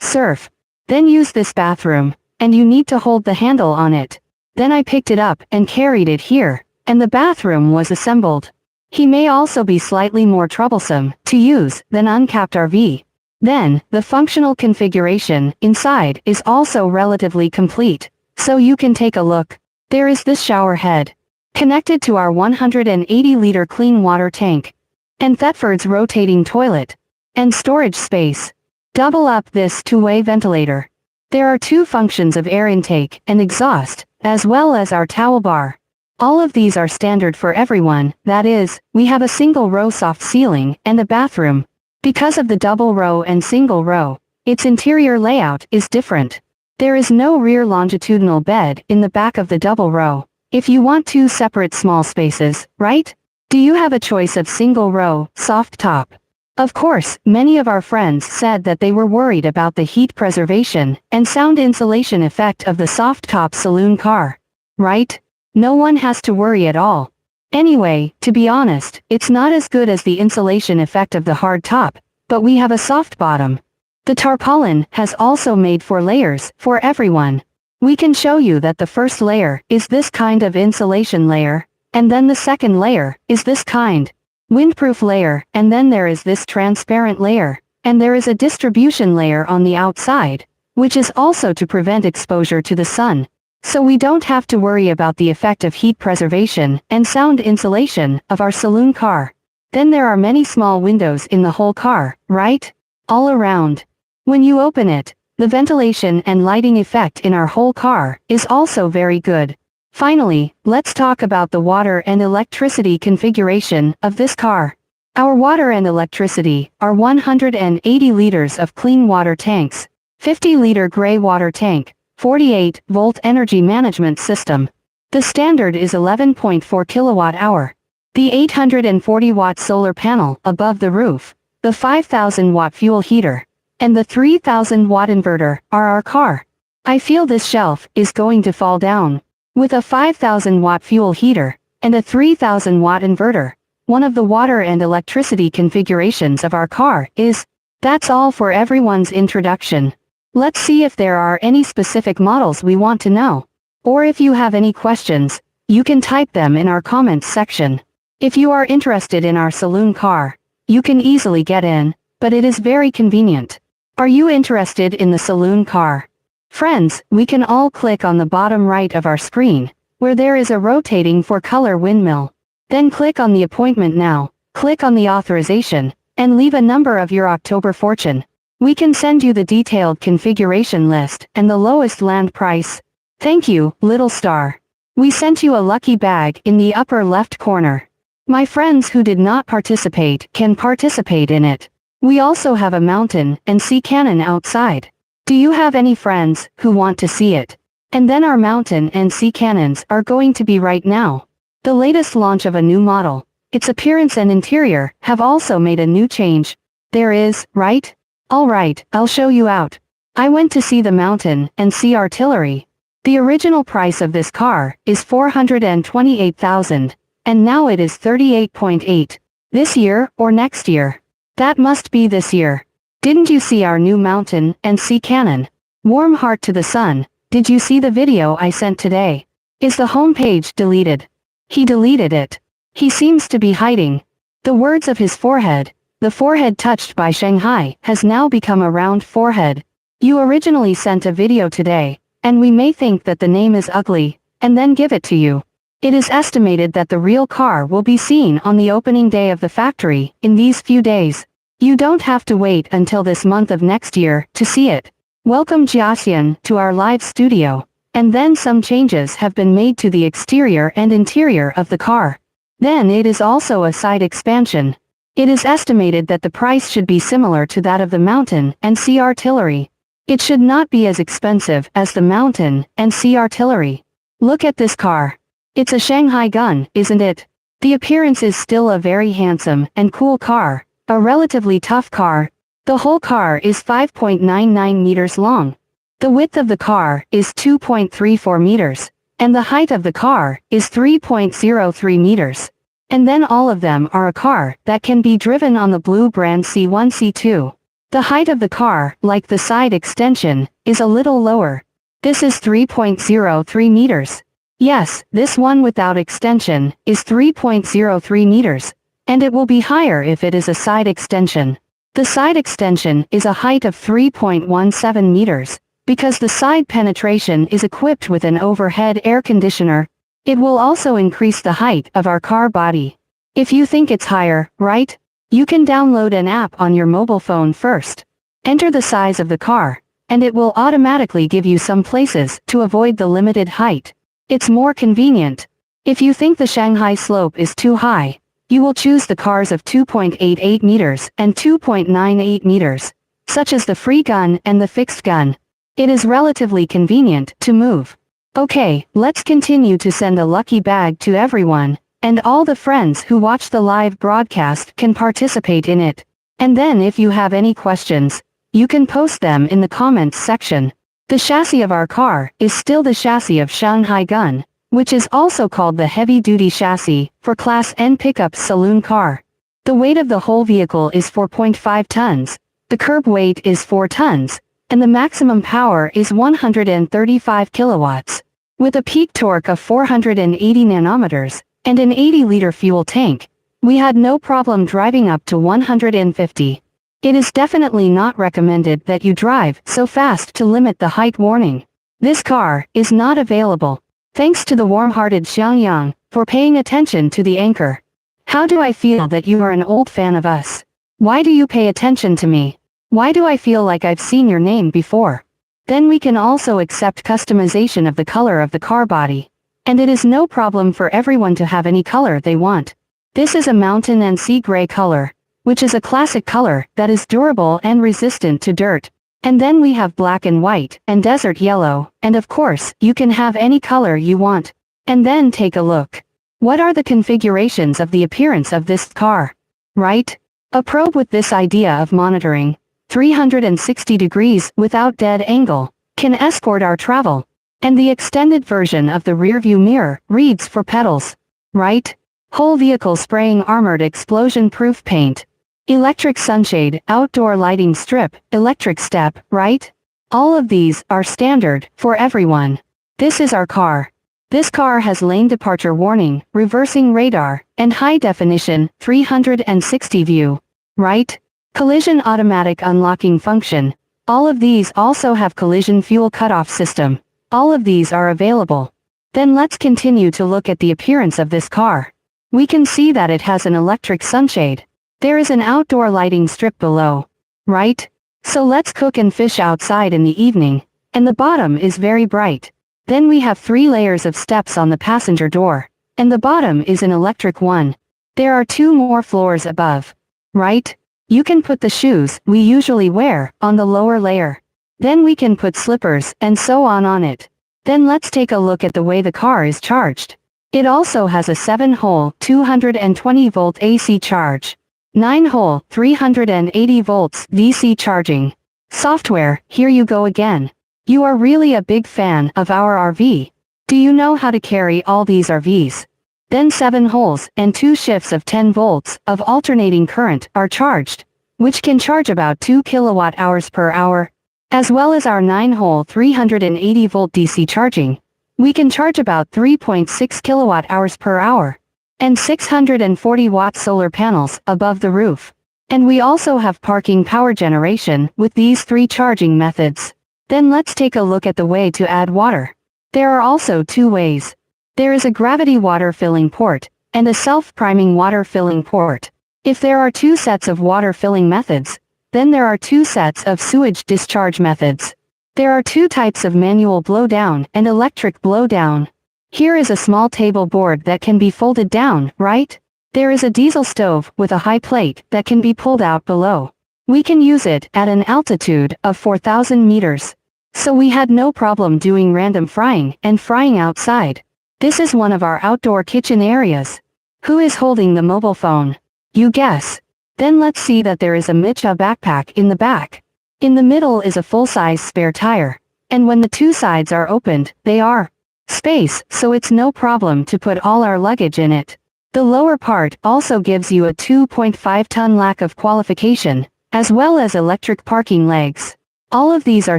surf. Then use this bathroom, and you need to hold the handle on it. Then I picked it up and carried it here, and the bathroom was assembled. He may also be slightly more troublesome to use than uncapped RV. Then, the functional configuration inside is also relatively complete, so you can take a look. There is this shower head, connected to our 180-liter clean water tank, and Thetford's rotating toilet, and storage space. Double up this two-way ventilator. There are 2 functions of air intake and exhaust, as well as our towel bar. All of these are standard for everyone, that is, we have a single row soft ceiling and a bathroom. Because of the double row and single row, its interior layout is different. There is no rear longitudinal bed in the back of the double row. If you want 2 separate small spaces, right? Do you have a choice of single row, soft top? Of course, many of our friends said that they were worried about the heat preservation and sound insulation effect of the soft top saloon car. Right? No one has to worry at all. Anyway, to be honest, it's not as good as the insulation effect of the hard top, but we have a soft bottom. The tarpaulin has also made 4 layers for everyone. We can show you that the first layer is this kind of insulation layer, and then the second layer is this kind, windproof layer, and then there is this transparent layer, and there is a distribution layer on the outside, which is also to prevent exposure to the sun. So we don't have to worry about the effect of heat preservation and sound insulation of our saloon car. Then there are many small windows in the whole car, right? All around. When you open it, the ventilation and lighting effect in our whole car is also very good. Finally, let's talk about the water and electricity configuration of this car. Our water and electricity are 180 liters of clean water tanks, 50-liter gray water tank, 48-volt energy management system. The standard is 11.4 kilowatt-hour. The 840-watt solar panel above the roof, the 5,000-watt fuel heater, and the 3,000-watt inverter are our car. I feel this shelf is going to fall down. With a 5,000-watt fuel heater and a 3,000-watt inverter, one of the water and electricity configurations of our car is. That's all for everyone's introduction. Let's see if there are any specific models we want to know. Or if you have any questions, you can type them in our comments section. If you are interested in our saloon car, you can easily get in, but it is very convenient. Are you interested in the saloon car? Friends, we can all click on the bottom right of our screen, where there is a rotating 4-color windmill. Then click on the appointment now, click on the authorization, and leave a number of your October fortune. We can send you the detailed configuration list and the lowest land price. Thank you, little star. We sent you a lucky bag in the upper left corner. My friends who did not participate can participate in it. We also have a mountain and sea cannon outside. Do you have any friends who want to see it? And then our mountain and sea cannons are going to be right now. The latest launch of a new model, its appearance and interior have also made a new change. There is, right? Alright, I'll show you out. I went to see the mountain and sea artillery. The original price of this car is $428,000, and now it is 38.8. This year or next year? That must be this year. Didn't you see our new mountain and sea cannon? Warm heart to the sun. Did you see the video I sent today? Is the home page deleted? He deleted it. He seems to be hiding. The words of his forehead. The forehead touched by Shanghai has now become a round forehead. You originally sent a video today, and we may think that the name is ugly, and then give it to you. It is estimated that the real car will be seen on the opening day of the factory in these few days. You don't have to wait until this month of next year to see it. Welcome Jiaxian to our live studio. And then some changes have been made to the exterior and interior of the car. Then it is also a side expansion. It is estimated that the price should be similar to that of the mountain and sea artillery. It should not be as expensive as the mountain and sea artillery. Look at this car. It's a Shanghai gun, isn't it? The appearance is still a very handsome and cool car, a relatively tough car. The whole car is 5.99 meters long. The width of the car is 2.34 meters, and the height of the car is 3.03 meters. And then all of them are a car that can be driven on the Blue brand C1 C2. The height of the car, like the side extension, is a little lower. This is 3.03 meters. Yes, this one without extension is 3.03 meters, and it will be higher if it is a side extension. The side extension is a height of 3.17 meters, because the side penetration is equipped with an overhead air conditioner. It will also increase the height of our car body. If you think it's higher, right? You can download an app on your mobile phone first. Enter the size of the car, and it will automatically give you some places to avoid the limited height. It's more convenient. If you think the Shanghai slope is too high, you will choose the cars of 2.88 meters and 2.98 meters, such as the free gun and the fixed gun. It is relatively convenient to move. Okay, let's continue to send a lucky bag to everyone, and all the friends who watch the live broadcast can participate in it. And then if you have any questions, you can post them in the comments section. The chassis of our car is still the chassis of Shanghai Gun, which is also called the heavy-duty chassis for Class N pickup saloon car. The weight of the whole vehicle is 4.5 tons, the curb weight is 4 tons, and the maximum power is 135 kilowatts. With a peak torque of 480 nanometers, and an 80-liter fuel tank, we had no problem driving up to 150. It is definitely not recommended that you drive so fast to limit the height warning. This car is not available. Thanks to the warm-hearted Xiangyang for paying attention to the anchor. How do I feel that you are an old fan of us? Why do you pay attention to me? Why do I feel like I've seen your name before? Then we can also accept customization of the color of the car body. And it is no problem for everyone to have any color they want. This is a mountain and sea gray color, which is a classic color that is durable and resistant to dirt. And then we have black and white, and desert yellow, and of course, you can have any color you want. And then take a look. What are the configurations of the appearance of this car? Right? A probe with this idea of monitoring 360 degrees without dead angle can escort our travel. And the extended version of the rearview mirror reads for pedals. Right? Whole vehicle spraying armored explosion-proof paint. Electric sunshade, outdoor lighting strip, electric step, right? All of these are standard for everyone. This is our car. This car has lane departure warning, reversing radar, and high-definition 360 view. Right? Collision automatic unlocking function. All of these also have collision fuel cutoff system. All of these are available. Then let's continue to look at the appearance of this car. We can see that it has an electric sunshade. There is an outdoor lighting strip below. Right? So let's cook and fish outside in the evening, and the bottom is very bright. Then we have 3 layers of steps on the passenger door, and the bottom is an electric one. There are 2 more floors above. Right? You can put the shoes we usually wear on the lower layer. Then we can put slippers and so on it. Then let's take a look at the way the car is charged. It also has a 7-hole 220-volt AC charge. 9-hole 380 volts DC charging. Software, here you go again. You are really a big fan of our RV. Do you know how to carry all these RVs? Then 7 holes and 2 shifts of 10 volts of alternating current are charged, which can charge about 2 kilowatt-hours per hour. As well as our 9-hole 380-volt DC charging. We can charge about 3.6 kilowatt-hours per hour. And 640-watt solar panels above the roof. And we also have parking power generation with these 3 charging methods. Then let's take a look at the way to add water. There are also 2 ways. There is a gravity water filling port, and a self-priming water filling port. If there are 2 sets of water filling methods, then there are 2 sets of sewage discharge methods. There are 2 types of manual blowdown and electric blowdown. Here is a small table board that can be folded down, right? There is a diesel stove with a high plate that can be pulled out below. We can use it at an altitude of 4,000 meters. So we had no problem doing random frying and frying outside. This is one of our outdoor kitchen areas. Who is holding the mobile phone? You guess. Then let's see that there is a Micha backpack in the back. In the middle is a full-size spare tire. And when the 2 sides are opened, they are space, so it's no problem to put all our luggage in it. The lower part also gives you a 2.5-ton lack of qualification, as well as electric parking legs. All of these are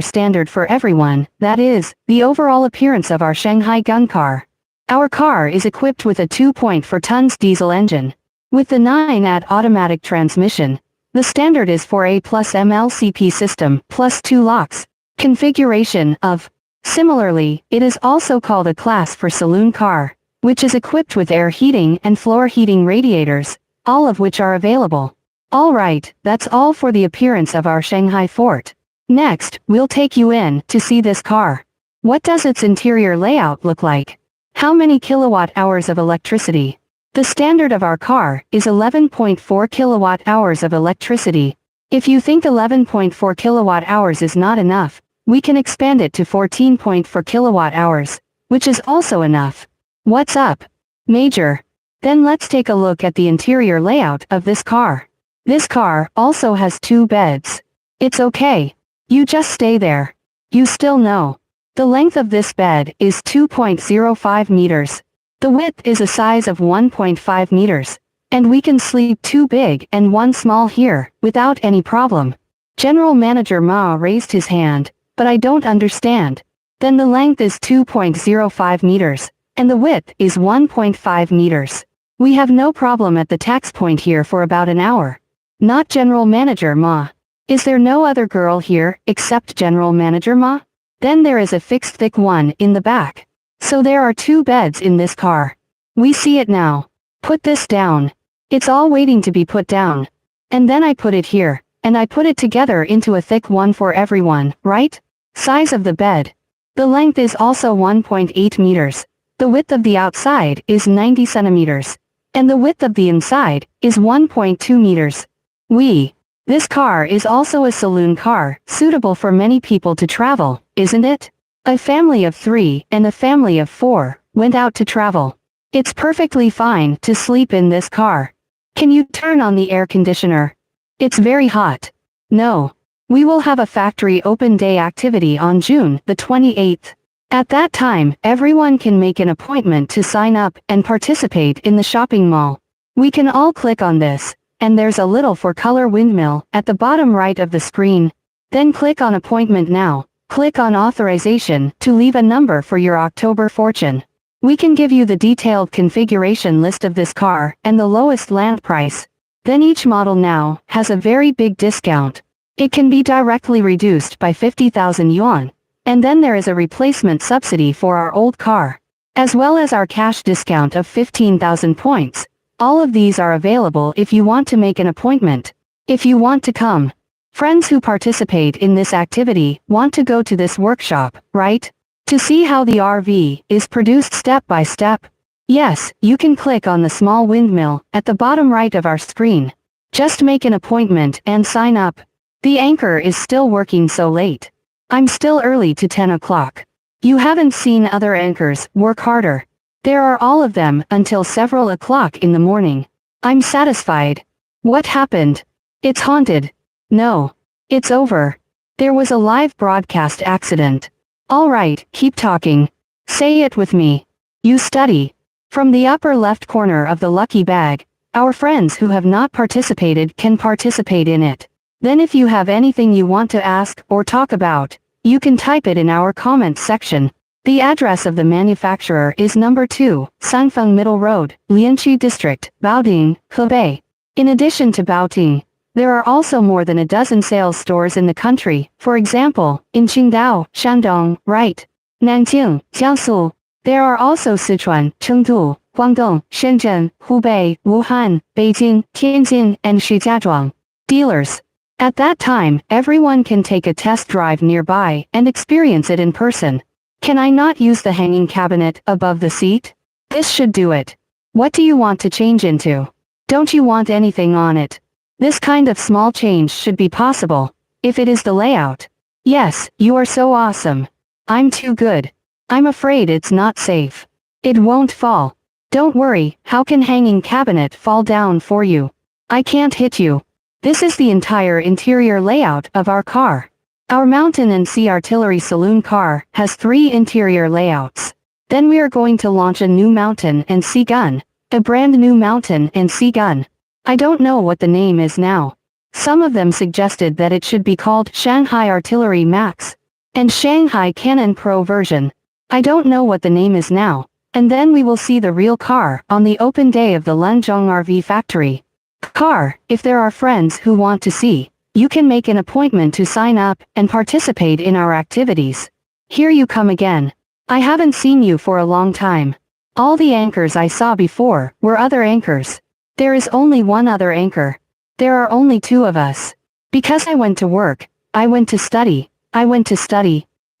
standard for everyone, that is, the overall appearance of our Shanghai Gun car. Our car is equipped with a 2.4 tons diesel engine. With the 9-at automatic transmission, the standard is for A plus MLCP system plus 2 locks configuration of. Similarly, it is also called a class for saloon car, which is equipped with air heating and floor heating radiators, all of which are available. Alright, that's all for the appearance of our Shanghai Fort. Next, we'll take you in to see this car. What does its interior layout look like? How many kilowatt hours of electricity? The standard of our car is 11.4 kilowatt hours of electricity. If you think 11.4 kilowatt hours is not enough, we can expand it to 14.4 kilowatt hours, which is also enough. What's up, Major? Then let's take a look at the interior layout of this car. This car also has 2 beds. It's okay. You just stay there. You still know. The length of this bed is 2.05 meters. The width is a size of 1.5 meters. And we can sleep 2 big and 1 small here, without any problem. General Manager Ma raised his hand, but I don't understand. Then the length is 2.05 meters, and the width is 1.5 meters. We have no problem at the tax point here for about an hour. Not General Manager Ma. Is there no other girl here, except General Manager Ma? Then there is a fixed thick one in the back. So there are 2 beds in this car. We see it now. Put this down. It's all waiting to be put down. And then I put it here, and I put it together into a thick one for everyone, right? Size of the bed. The length is also 1.8 meters. The width of the outside is 90 centimeters. And the width of the inside is 1.2 meters. This car is also a saloon car, suitable for many people to travel, isn't it? A family of 3 and a family of 4 went out to travel. It's perfectly fine to sleep in this car. Can you turn on the air conditioner? It's very hot. No. We will have a factory open day activity on June the 28th. At that time, everyone can make an appointment to sign up and participate in the shopping mall. We can all click on this, and there's a little four-color windmill at the bottom right of the screen. Then click on Appointment Now. Click on Authorization to leave a number for your October fortune. We can give you the detailed configuration list of this car and the lowest land price. Then each model now has a very big discount. It can be directly reduced by 50,000 yuan. And then there is a replacement subsidy for our old car, as well as our cash discount of 15,000 points. All of these are available if you want to make an appointment. If you want to come. Friends who participate in this activity want to go to this workshop, right? To see how the RV is produced step by step. Yes, you can click on the small windmill at the bottom right of our screen. Just make an appointment and sign up. The anchor is still working so late. I'm still early to 10 o'clock. You haven't seen other anchors work harder. There are all of them until several o'clock in the morning. I'm satisfied. What happened? It's haunted. No. It's over. There was a live broadcast accident. Alright, keep talking. Say it with me. You study. From the upper left corner of the lucky bag, our friends who have not participated can participate in it. Then if you have anything you want to ask or talk about, you can type it in our comments section. The address of the manufacturer is number 2, Sanfeng Middle Road, Lianqi District, Baoting, Hebei. In addition to Baoting, there are also more than a dozen sales stores in the country, for example, in Qingdao, Shandong, right? Nanjing, Jiangsu. There are also Sichuan, Chengdu, Guangdong, Shenzhen, Hubei, Wuhan, Beijing, Tianjin, and Shijiazhuang dealers. At that time, everyone can take a test drive nearby and experience it in person. Can I not use the hanging cabinet above the seat? This should do it. What do you want to change into? Don't you want anything on it? This kind of small change should be possible, if it is the layout. Yes, you are so awesome. I'm too good. I'm afraid it's not safe. It won't fall. Don't worry, how can hanging cabinet fall down for you? I can't hit you. This is the entire interior layout of our car. Our Mountain and Sea Artillery Saloon car has 3 interior layouts. Then we are going to launch a new Mountain and Sea gun. A brand new Mountain and Sea gun. I don't know what the name is now. Some of them suggested that it should be called Shanghai Artillery Max and Shanghai Cannon Pro version. I don't know what the name is now, And then we will see the real car on the open day of the Lenzhong RV factory. Car, if there are friends who want to see, you can make an appointment to sign up and participate in our activities. Here you come again. I haven't seen you for a long time. All the anchors I saw before were other anchors. There is only one other anchor. There are only two of us. Because I went to work, I went to study.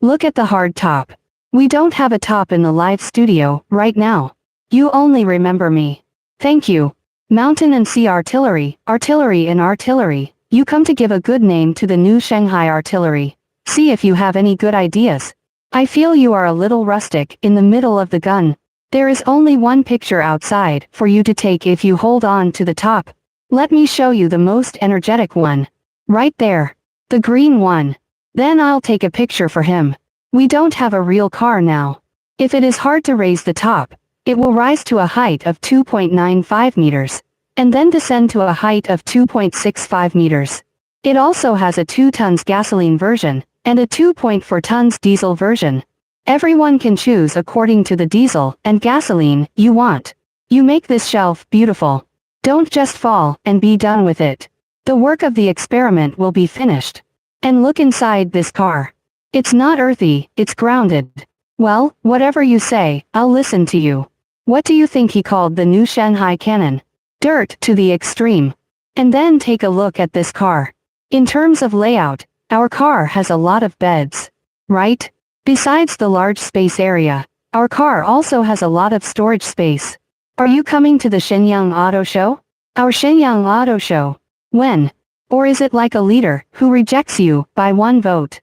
Look at the hard top. We don't have a top in the live studio right now. You only remember me. Thank you. Mountain and Sea Artillery, artillery. You come to give a good name to the new Shanghai artillery. See if you have any good ideas. I feel you are a little rustic in the middle of the gun. There is only one picture outside for you to take if you hold on to the top. Let me show you the most energetic one. Right there. The green one. Then I'll take a picture for him. We don't have a real car now. If it is hard to raise the top, it will rise to a height of 2.95 meters, and then descend to a height of 2.65 meters. It also has a 2 tons gasoline version, and a 2.4 tons diesel version. Everyone can choose according to the diesel and gasoline you want. You make this shelf beautiful. Don't just fall and be done with it. The work of the experiment will be finished. And look inside this car. It's not earthy, it's grounded. Well, whatever you say, I'll listen to you. What do you think he called the new Shanghai cannon? Dirt to the extreme. And then take a look at this car. In terms of layout, our car has a lot of beds. Right? Besides the large space area, our car also has a lot of storage space. Are you coming to the Shenyang Auto Show? Our Shenyang Auto Show. When? Or is it like a leader who rejects you by one vote?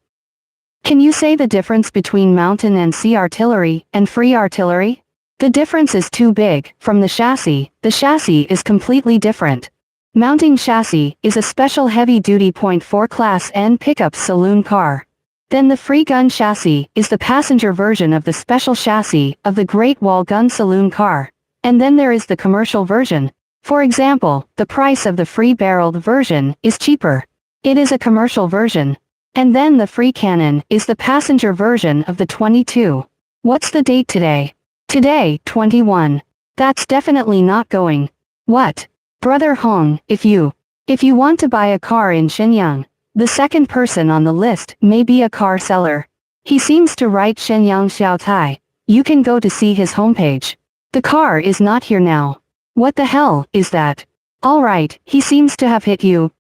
Can you say the difference between mountain and sea artillery and free artillery? The difference is too big. From the chassis is completely different. Mounting chassis is a special heavy-duty .4 Class N pickup saloon car. Then the free gun chassis is the passenger version of the special chassis of the Great Wall Gun saloon car. And then there is the commercial version. For example, the price of the free-barreled version is cheaper. It is a commercial version. And then the free cannon is the passenger version of the 22. What's the date today? Today, 21. That's definitely not going. What? Brother Hong, if you want to buy a car in Shenyang, the second person on the list may be a car seller. He seems to write Shenyang Xiaotai. You can go to see his homepage. The car is not here now. What the hell is that? Alright, he seems to have hit you.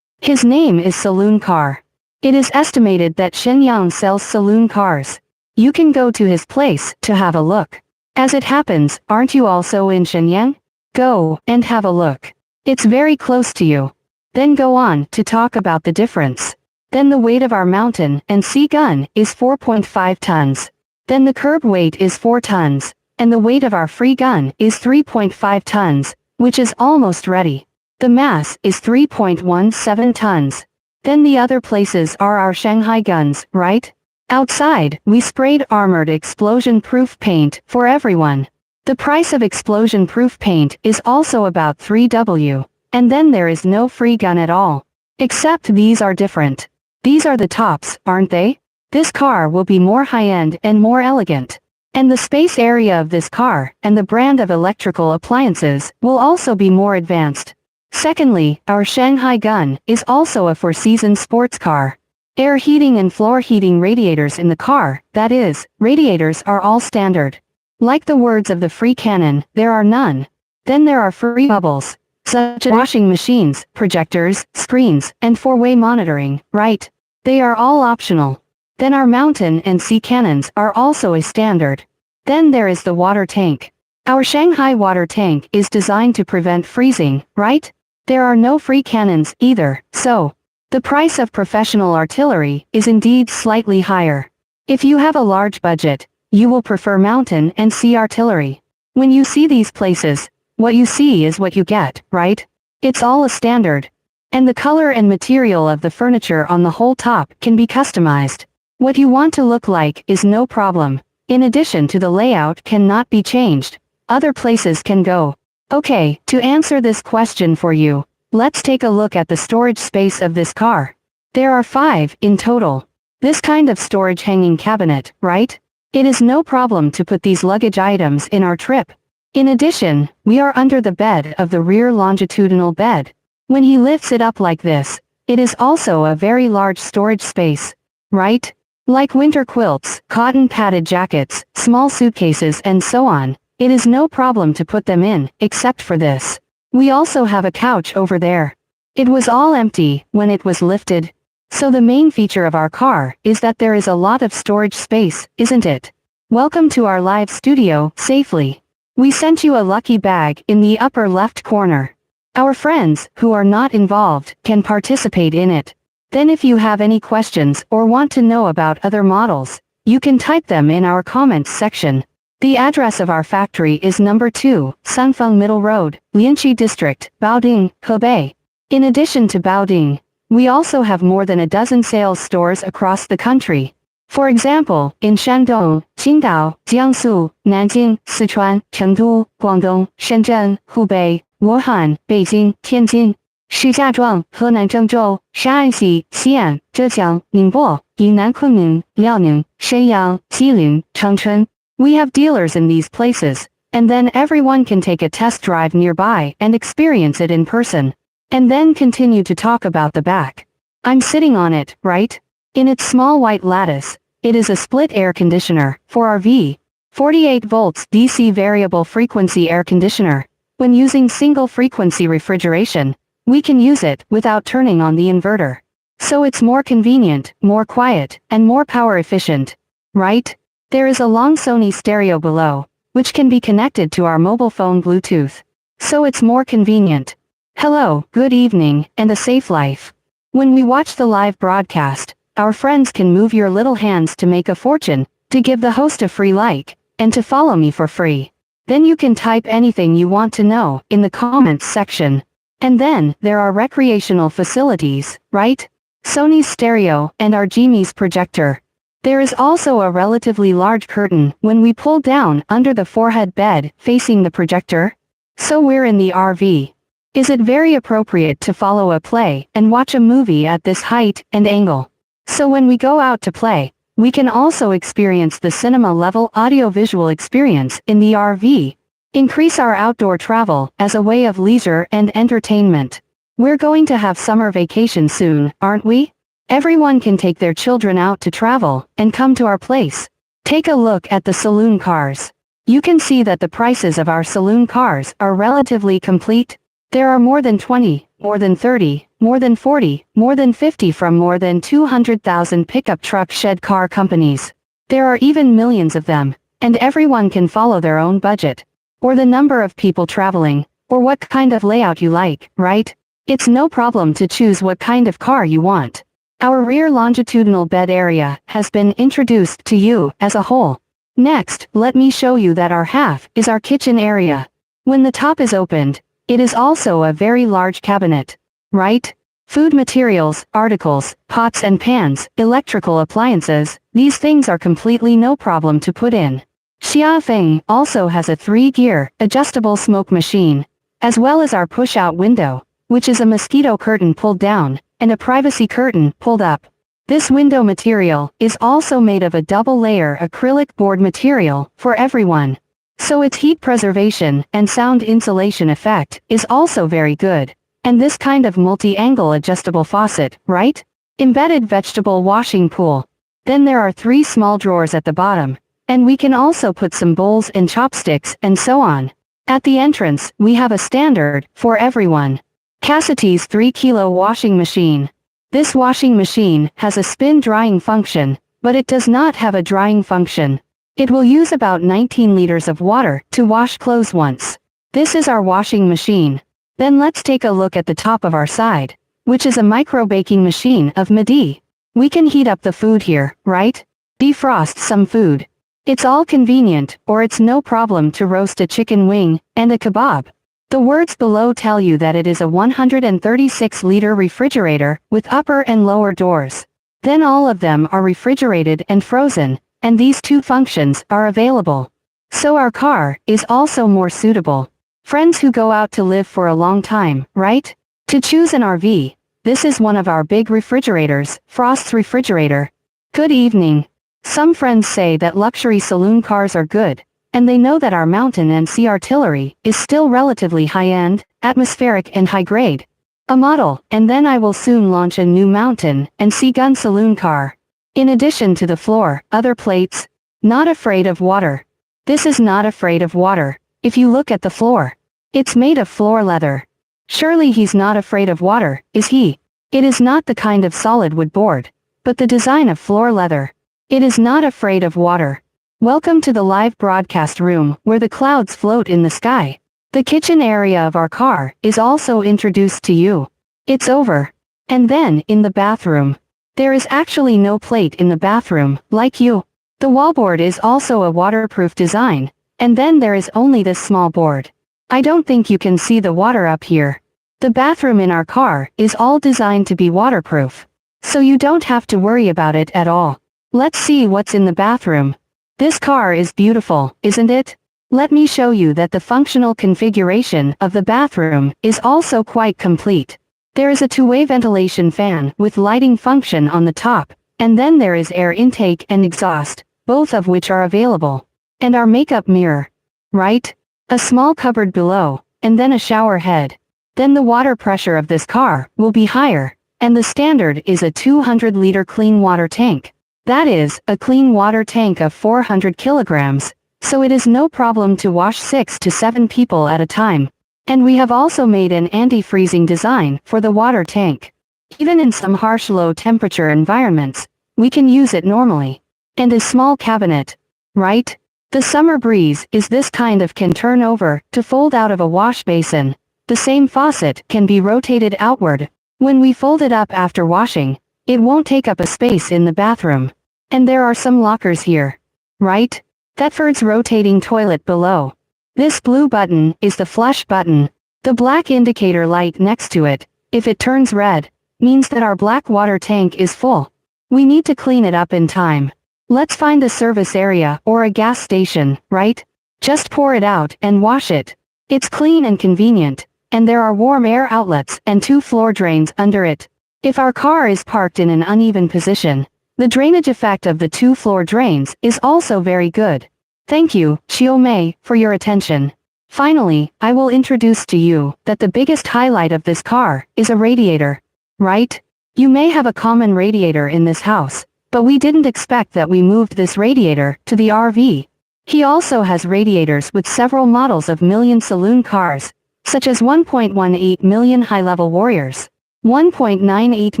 His name is Saloon Car. It is estimated that Shenyang sells saloon cars. You can go to his place to have a look. As it happens, aren't you also in Shenyang? Go and have a look. It's very close to you. Then go on to talk about the difference. Then the weight of our mountain and sea gun is 4.5 tons. Then the curb weight is 4 tons, and the weight of our free gun is 3.5 tons, which is almost ready. The mass is 3.17 tons. Then the other places are our Shanghai guns, right? Outside, we sprayed armored explosion-proof paint for everyone. The price of explosion-proof paint is also about 3W. And then there is no free gun at all. Except these are different. These are the tops, aren't they? This car will be more high-end and more elegant. And the space area of this car, and the brand of electrical appliances, will also be more advanced. Secondly, our Shanghai gun is also a four-season sports car. Air heating and floor heating radiators in the car, that is, radiators are all standard. Like the words of the free cannon, there are none. Then there are free bubbles, such as washing machines, projectors, screens, and four-way monitoring, right? They are all optional. Then our mountain and sea cannons are also a standard. Then there is the water tank. Our Shanghai water tank is designed to prevent freezing, right? There are no free cannons either, so the price of professional artillery is indeed slightly higher. If you have a large budget, you will prefer mountain and sea artillery. When you see these places, what you see is what you get, right? It's all a standard. And the color and material of the furniture on the whole top can be customized. What you want to look like is no problem. In addition to the layout cannot be changed. Other places can go. Okay, to answer this question for you, let's take a look at the storage space of this car. There are 5 in total. This kind of storage hanging cabinet, right? It is no problem to put these luggage items in our trip. In addition, we are under the bed of the rear longitudinal bed. When he lifts it up like this, it is also a very large storage space, right? Like winter quilts, cotton padded jackets, small suitcases and so on, it is no problem to put them in, except for this. We also have a couch over there. It was all empty when it was lifted. So the main feature of our car is that there is a lot of storage space, isn't it? Welcome to our live studio, safely. We sent you a lucky bag in the upper left corner. Our friends, who are not involved, can participate in it. Then if you have any questions or want to know about other models, you can type them in our comments section. The address of our factory is number 2, Sanfeng Middle Road, Lianqi District, Baoding, Hebei. In addition to Baoding, we also have more than a dozen sales stores across the country. For example, in Shandong, Qingdao, Jiangsu, Nanjing, Sichuan, Chengdu, Guangdong, Shenzhen, Hubei, Wuhan, Beijing, Tianjin, Shijiazhuang, Henan Zhengzhou, Shaanxi, Xi'an, Zhejiang, Ningbo, Yunnan Kunming, Liaoning, Shenyang, Jilin, Chengchun. We have dealers in these places, and then everyone can take a test drive nearby and experience it in person. And then continue to talk about the back. I'm sitting on it, right? In its small white lattice, it is a split air conditioner, for our V. 48 volts DC variable frequency air conditioner. When using single frequency refrigeration, we can use it without turning on the inverter. So it's more convenient, more quiet, and more power efficient. Right? There is a long Sony stereo below, which can be connected to our mobile phone Bluetooth. So it's more convenient. Hello, good evening, and a safe life. When we watch the live broadcast, our friends can move your little hands to make a fortune, to give the host a free like, and to follow me for free. Then you can type anything you want to know in the comments section. And then, there are recreational facilities, right? Sony's stereo and our Gmy's projector. There is also a relatively large curtain when we pull down under the forehead bed facing the projector. So we're in the RV. Is it very appropriate to follow a play and watch a movie at this height and angle? So when we go out to play, we can also experience the cinema-level audio-visual experience in the RV. Increase our outdoor travel as a way of leisure and entertainment. We're going to have summer vacation soon, aren't we? Everyone can take their children out to travel and come to our place. Take a look at the saloon cars. You can see that the prices of our saloon cars are relatively complete. There are more than 20, more than 30, more than 40, more than 50 from more than 200,000 pickup truck shed car companies. There are even millions of them, and everyone can follow their own budget. Or the number of people traveling, or what kind of layout you like, right? It's no problem to choose what kind of car you want. Our rear longitudinal bed area has been introduced to you as a whole. Next, let me show you that our half is our kitchen area. When the top is opened, it is also a very large cabinet, right? Food materials, articles, pots and pans, electrical appliances, these things are completely no problem to put in. Xiafeng also has a 3-gear, adjustable smoke machine, as well as our push-out window, which is a mosquito curtain pulled down, and a privacy curtain pulled up. This window material is also made of a double-layer acrylic board material for everyone. So its heat preservation and sound insulation effect is also very good. And this kind of multi-angle adjustable faucet, right? Embedded vegetable washing pool. Then there are 3 small drawers at the bottom. And we can also put some bowls and chopsticks and so on. At the entrance, we have a standard for everyone. Cassity's 3-kilo washing machine. This washing machine has a spin drying function, but it does not have a drying function. It will use about 19 liters of water to wash clothes once. This is our washing machine. Then let's take a look at the top of our side, which is a micro baking machine of MIDI. We can heat up the food here, right? Defrost some food. It's all convenient, or it's no problem to roast a chicken wing and a kebab. The words below tell you that it is a 136-liter refrigerator with upper and lower doors. Then all of them are refrigerated and frozen, and these 2 functions are available. So our car is also more suitable. Friends who go out to live for a long time, right? To choose an RV, this is one of our big refrigerators, Frost's refrigerator. Good evening. Some friends say that luxury saloon cars are good, and they know that our mountain and sea artillery is still relatively high-end, atmospheric and high-grade. A model, and then I will soon launch a new mountain and sea gun saloon car. In addition to the floor, other plates. Not afraid of water. This is not afraid of water. If you look at the floor, it's made of floor leather. Surely he's not afraid of water, is he? It is not the kind of solid wood board, but the design of floor leather. It is not afraid of water. Welcome to the live broadcast room where the clouds float in the sky. The kitchen area of our car is also introduced to you. It's over. And then, in the bathroom. There is actually no plate in the bathroom, like you. The wallboard is also a waterproof design, and then there is only this small board. I don't think you can see the water up here. The bathroom in our car is all designed to be waterproof. So you don't have to worry about it at all. Let's see what's in the bathroom. This car is beautiful, isn't it? Let me show you that the functional configuration of the bathroom is also quite complete. There is a two-way ventilation fan with lighting function on the top, and then there is air intake and exhaust, both of which are available. And our makeup mirror. Right? A small cupboard below, and then a shower head. Then the water pressure of this car will be higher, and the standard is a 200-liter clean water tank. That is, a clean water tank of 400 kilograms. So it is no problem to wash 6 to 7 people at a time. And we have also made an anti-freezing design for the water tank. Even in some harsh low-temperature environments, we can use it normally. And a small cabinet. Right? The summer breeze is this kind of can turn over to fold out of a wash basin. The same faucet can be rotated outward. When we fold it up after washing, it won't take up a space in the bathroom. And there are some lockers here. Right? Thetford's rotating toilet below. This blue button is the flush button. The black indicator light next to it, if it turns red, means that our black water tank is full. We need to clean it up in time. Let's find a service area or a gas station, right? Just pour it out and wash it. It's clean and convenient, and there are warm air outlets and 2 floor drains under it. If our car is parked in an uneven position, the drainage effect of the 2 floor drains is also very good. Thank you, Chiomei, for your attention. Finally, I will introduce to you that the biggest highlight of this car is a radiator. Right? You may have a common radiator in this house, but we didn't expect that we moved this radiator to the RV. He also has radiators with several models of million saloon cars, such as 1.18 million high-level warriors, 1.98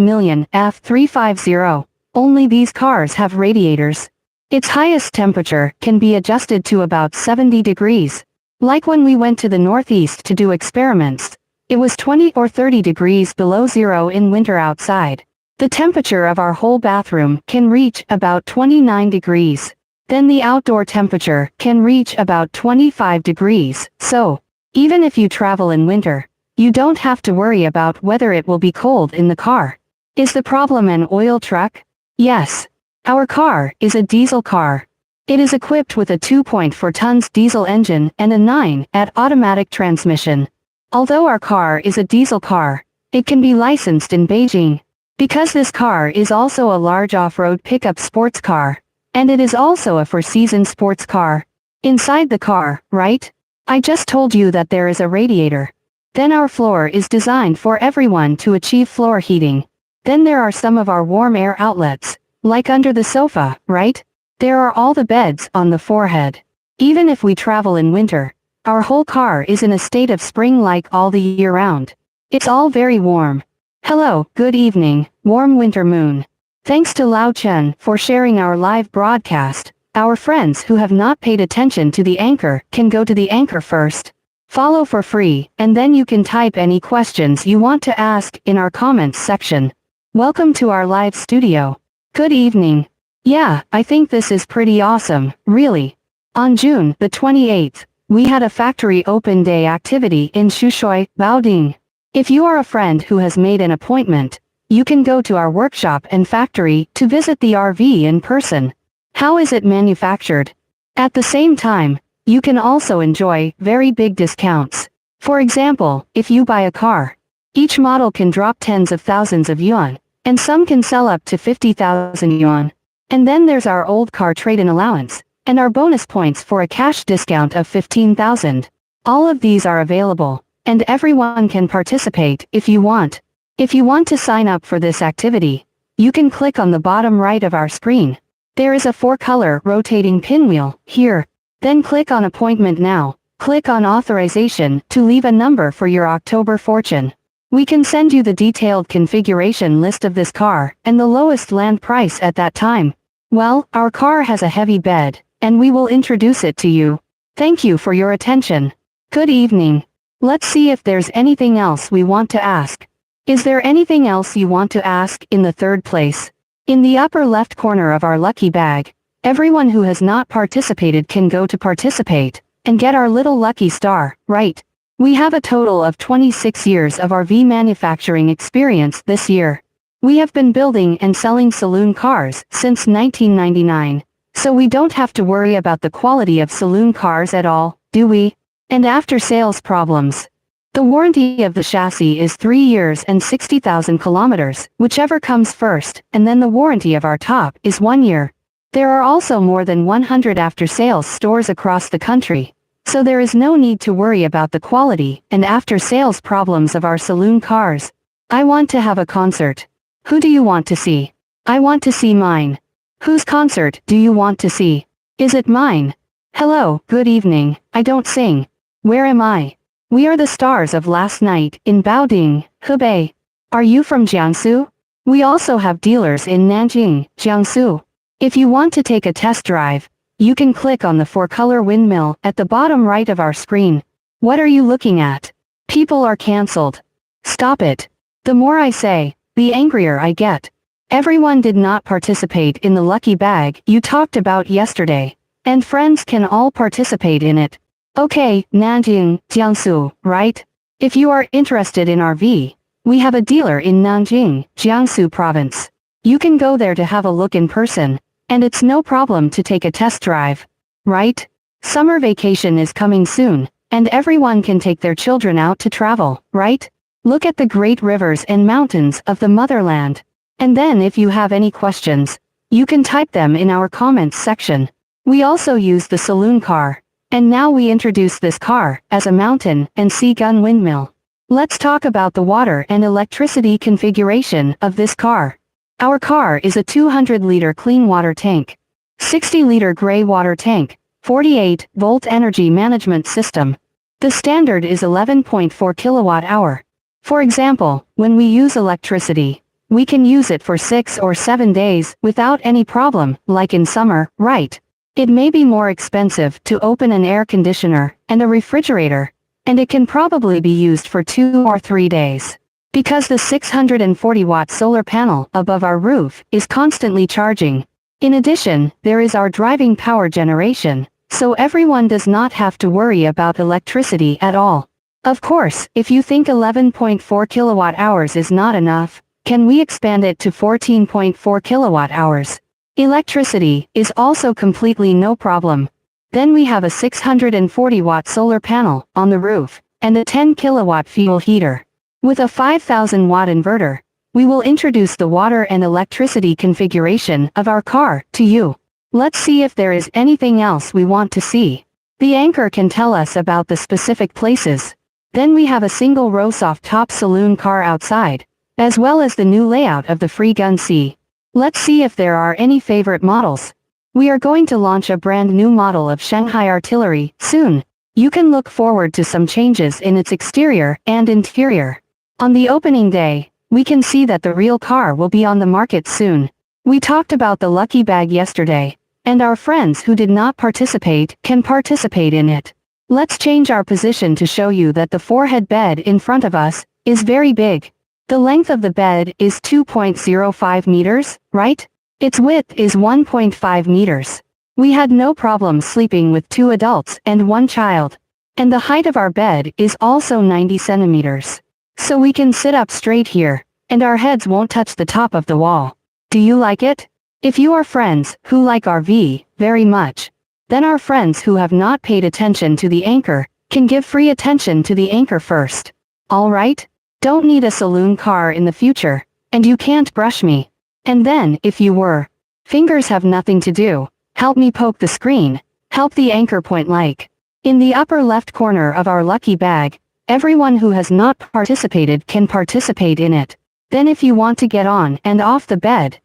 million F350. Only these cars have radiators. Its highest temperature can be adjusted to about 70 degrees. Like when we went to the northeast to do experiments, it was 20 or 30 degrees below zero in winter outside. The temperature of our whole bathroom can reach about 29 degrees. Then the outdoor temperature can reach about 25 degrees, so, even if you travel in winter, you don't have to worry about whether it will be cold in the car. Is the problem an oil truck? Yes. Our car is a diesel car. It is equipped with a 2.4 tons diesel engine and a 9-at automatic transmission. Although our car is a diesel car, it can be licensed in Beijing. Because this car is also a large off-road pickup sports car. And it is also a 4-season sports car. Inside the car, right? I just told you that there is a radiator. Then our floor is designed for everyone to achieve floor heating. Then there are some of our warm air outlets. Like under the sofa, right? There are all the beds on the forehead. Even if we travel in winter, our whole car is in a state of spring-like all the year round. It's all very warm. Hello, good evening, warm winter moon. Thanks to Lao Chen for sharing our live broadcast. Our friends who have not paid attention to the anchor can go to the anchor first. Follow for free, and then you can type any questions you want to ask in our comments section. Welcome to our live studio. Good evening. Yeah, I think this is pretty awesome, really. On June the 28th, we had a factory open day activity in Shushui, Baoding. If you are a friend who has made an appointment, you can go to our workshop and factory to visit the RV in person. How is it manufactured? At the same time, you can also enjoy very big discounts. For example, if you buy a car, each model can drop tens of thousands of yuan, and some can sell up to 50,000 yuan. And then there's our old car trade-in allowance, and our bonus points for a cash discount of 15,000. All of these are available, and everyone can participate if you want. If you want to sign up for this activity, you can click on the bottom right of our screen. There is a 4-color rotating pinwheel here. Then click on Appointment Now. Click on Authorization to leave a number for your October fortune. We can send you the detailed configuration list of this car and the lowest land price at that time. Well, our car has a heavy bed, and we will introduce it to you. Thank you for your attention. Good evening. Let's see if there's anything else we want to ask. Is there anything else you want to ask in the third place? In the upper left corner of our lucky bag, everyone who has not participated can go to participate and get our little lucky star, right? We have a total of 26 years of RV manufacturing experience this year. We have been building and selling saloon cars since 1999, so we don't have to worry about the quality of saloon cars at all, do we? And after sales problems. The warranty of the chassis is 3 years and 60,000 kilometers, whichever comes first, and then the warranty of our top is 1 year. There are also more than 100 after-sales stores across the country, so there is no need to worry about the quality and after-sales problems of our saloon cars. I want to have a concert. Who do you want to see? I want to see mine. Whose concert do you want to see? Is it mine? Hello, good evening, I don't sing. Where am I? We are the stars of last night in Baoding, Hebei. Are you from Jiangsu? We also have dealers in Nanjing, Jiangsu. If you want to take a test drive, you can click on the 4-color windmill at the bottom right of our screen. What are you looking at? People are cancelled. Stop it. The more I say, the angrier I get. Everyone did not participate in the lucky bag you talked about yesterday, and friends can all participate in it. Okay, Nanjing, Jiangsu, right? If you are interested in RV, we have a dealer in Nanjing, Jiangsu province. You can go there to have a look in person, and it's no problem to take a test drive. Right? Summer vacation is coming soon, and everyone can take their children out to travel, right? Look at the great rivers and mountains of the motherland. And then if you have any questions, you can type them in our comments section. We also use the saloon car. And now we introduce this car as a mountain and sea gun windmill. Let's talk about the water and electricity configuration of this car. Our car is a 200-liter clean water tank, 60-liter gray water tank, 48-volt energy management system. The standard is 11.4 kilowatt-hour. For example, when we use electricity, we can use it for 6 or 7 days without any problem, like in summer, right? It may be more expensive to open an air conditioner and a refrigerator, and it can probably be used for 2 or 3 days. Because the 640-watt solar panel above our roof is constantly charging. In addition, there is our driving power generation, so everyone does not have to worry about electricity at all. Of course, if you think 11.4 kilowatt-hours is not enough, can we expand it to 14.4 kilowatt-hours? Electricity is also completely no problem. Then we have a 640-watt solar panel on the roof, and a 10-kilowatt fuel heater. With a 5,000-watt inverter, we will introduce the water and electricity configuration of our car to you. Let's see if there is anything else we want to see. The anchor can tell us about the specific places. Then we have a single-row soft-top saloon car outside, as well as the new layout of the free gun C. Let's see if there are any favorite models. We are going to launch a brand new model of Shanghai Artillery soon. You can look forward to some changes in its exterior and interior. On the opening day, we can see that the real car will be on the market soon. We talked about the lucky bag yesterday, and our friends who did not participate can participate in it. Let's change our position to show you that the 4-head bed in front of us is very big. The length of the bed is 2.05 meters, right? Its width is 1.5 meters. We had no problem sleeping with 2 adults and 1 child. And the height of our bed is also 90 centimeters. So we can sit up straight here, and our heads won't touch the top of the wall. Do you like it? If you are friends who like RV very much, then our friends who have not paid attention to the anchor can give free attention to the anchor first. Alright? Don't need a saloon car in the future, and you can't brush me. And then, if you were Fingers have nothing to do. Help me poke the screen. Help the anchor point like. In the upper left corner of our lucky bag, everyone who has not participated can participate in it. Then if you want to get on and off the bed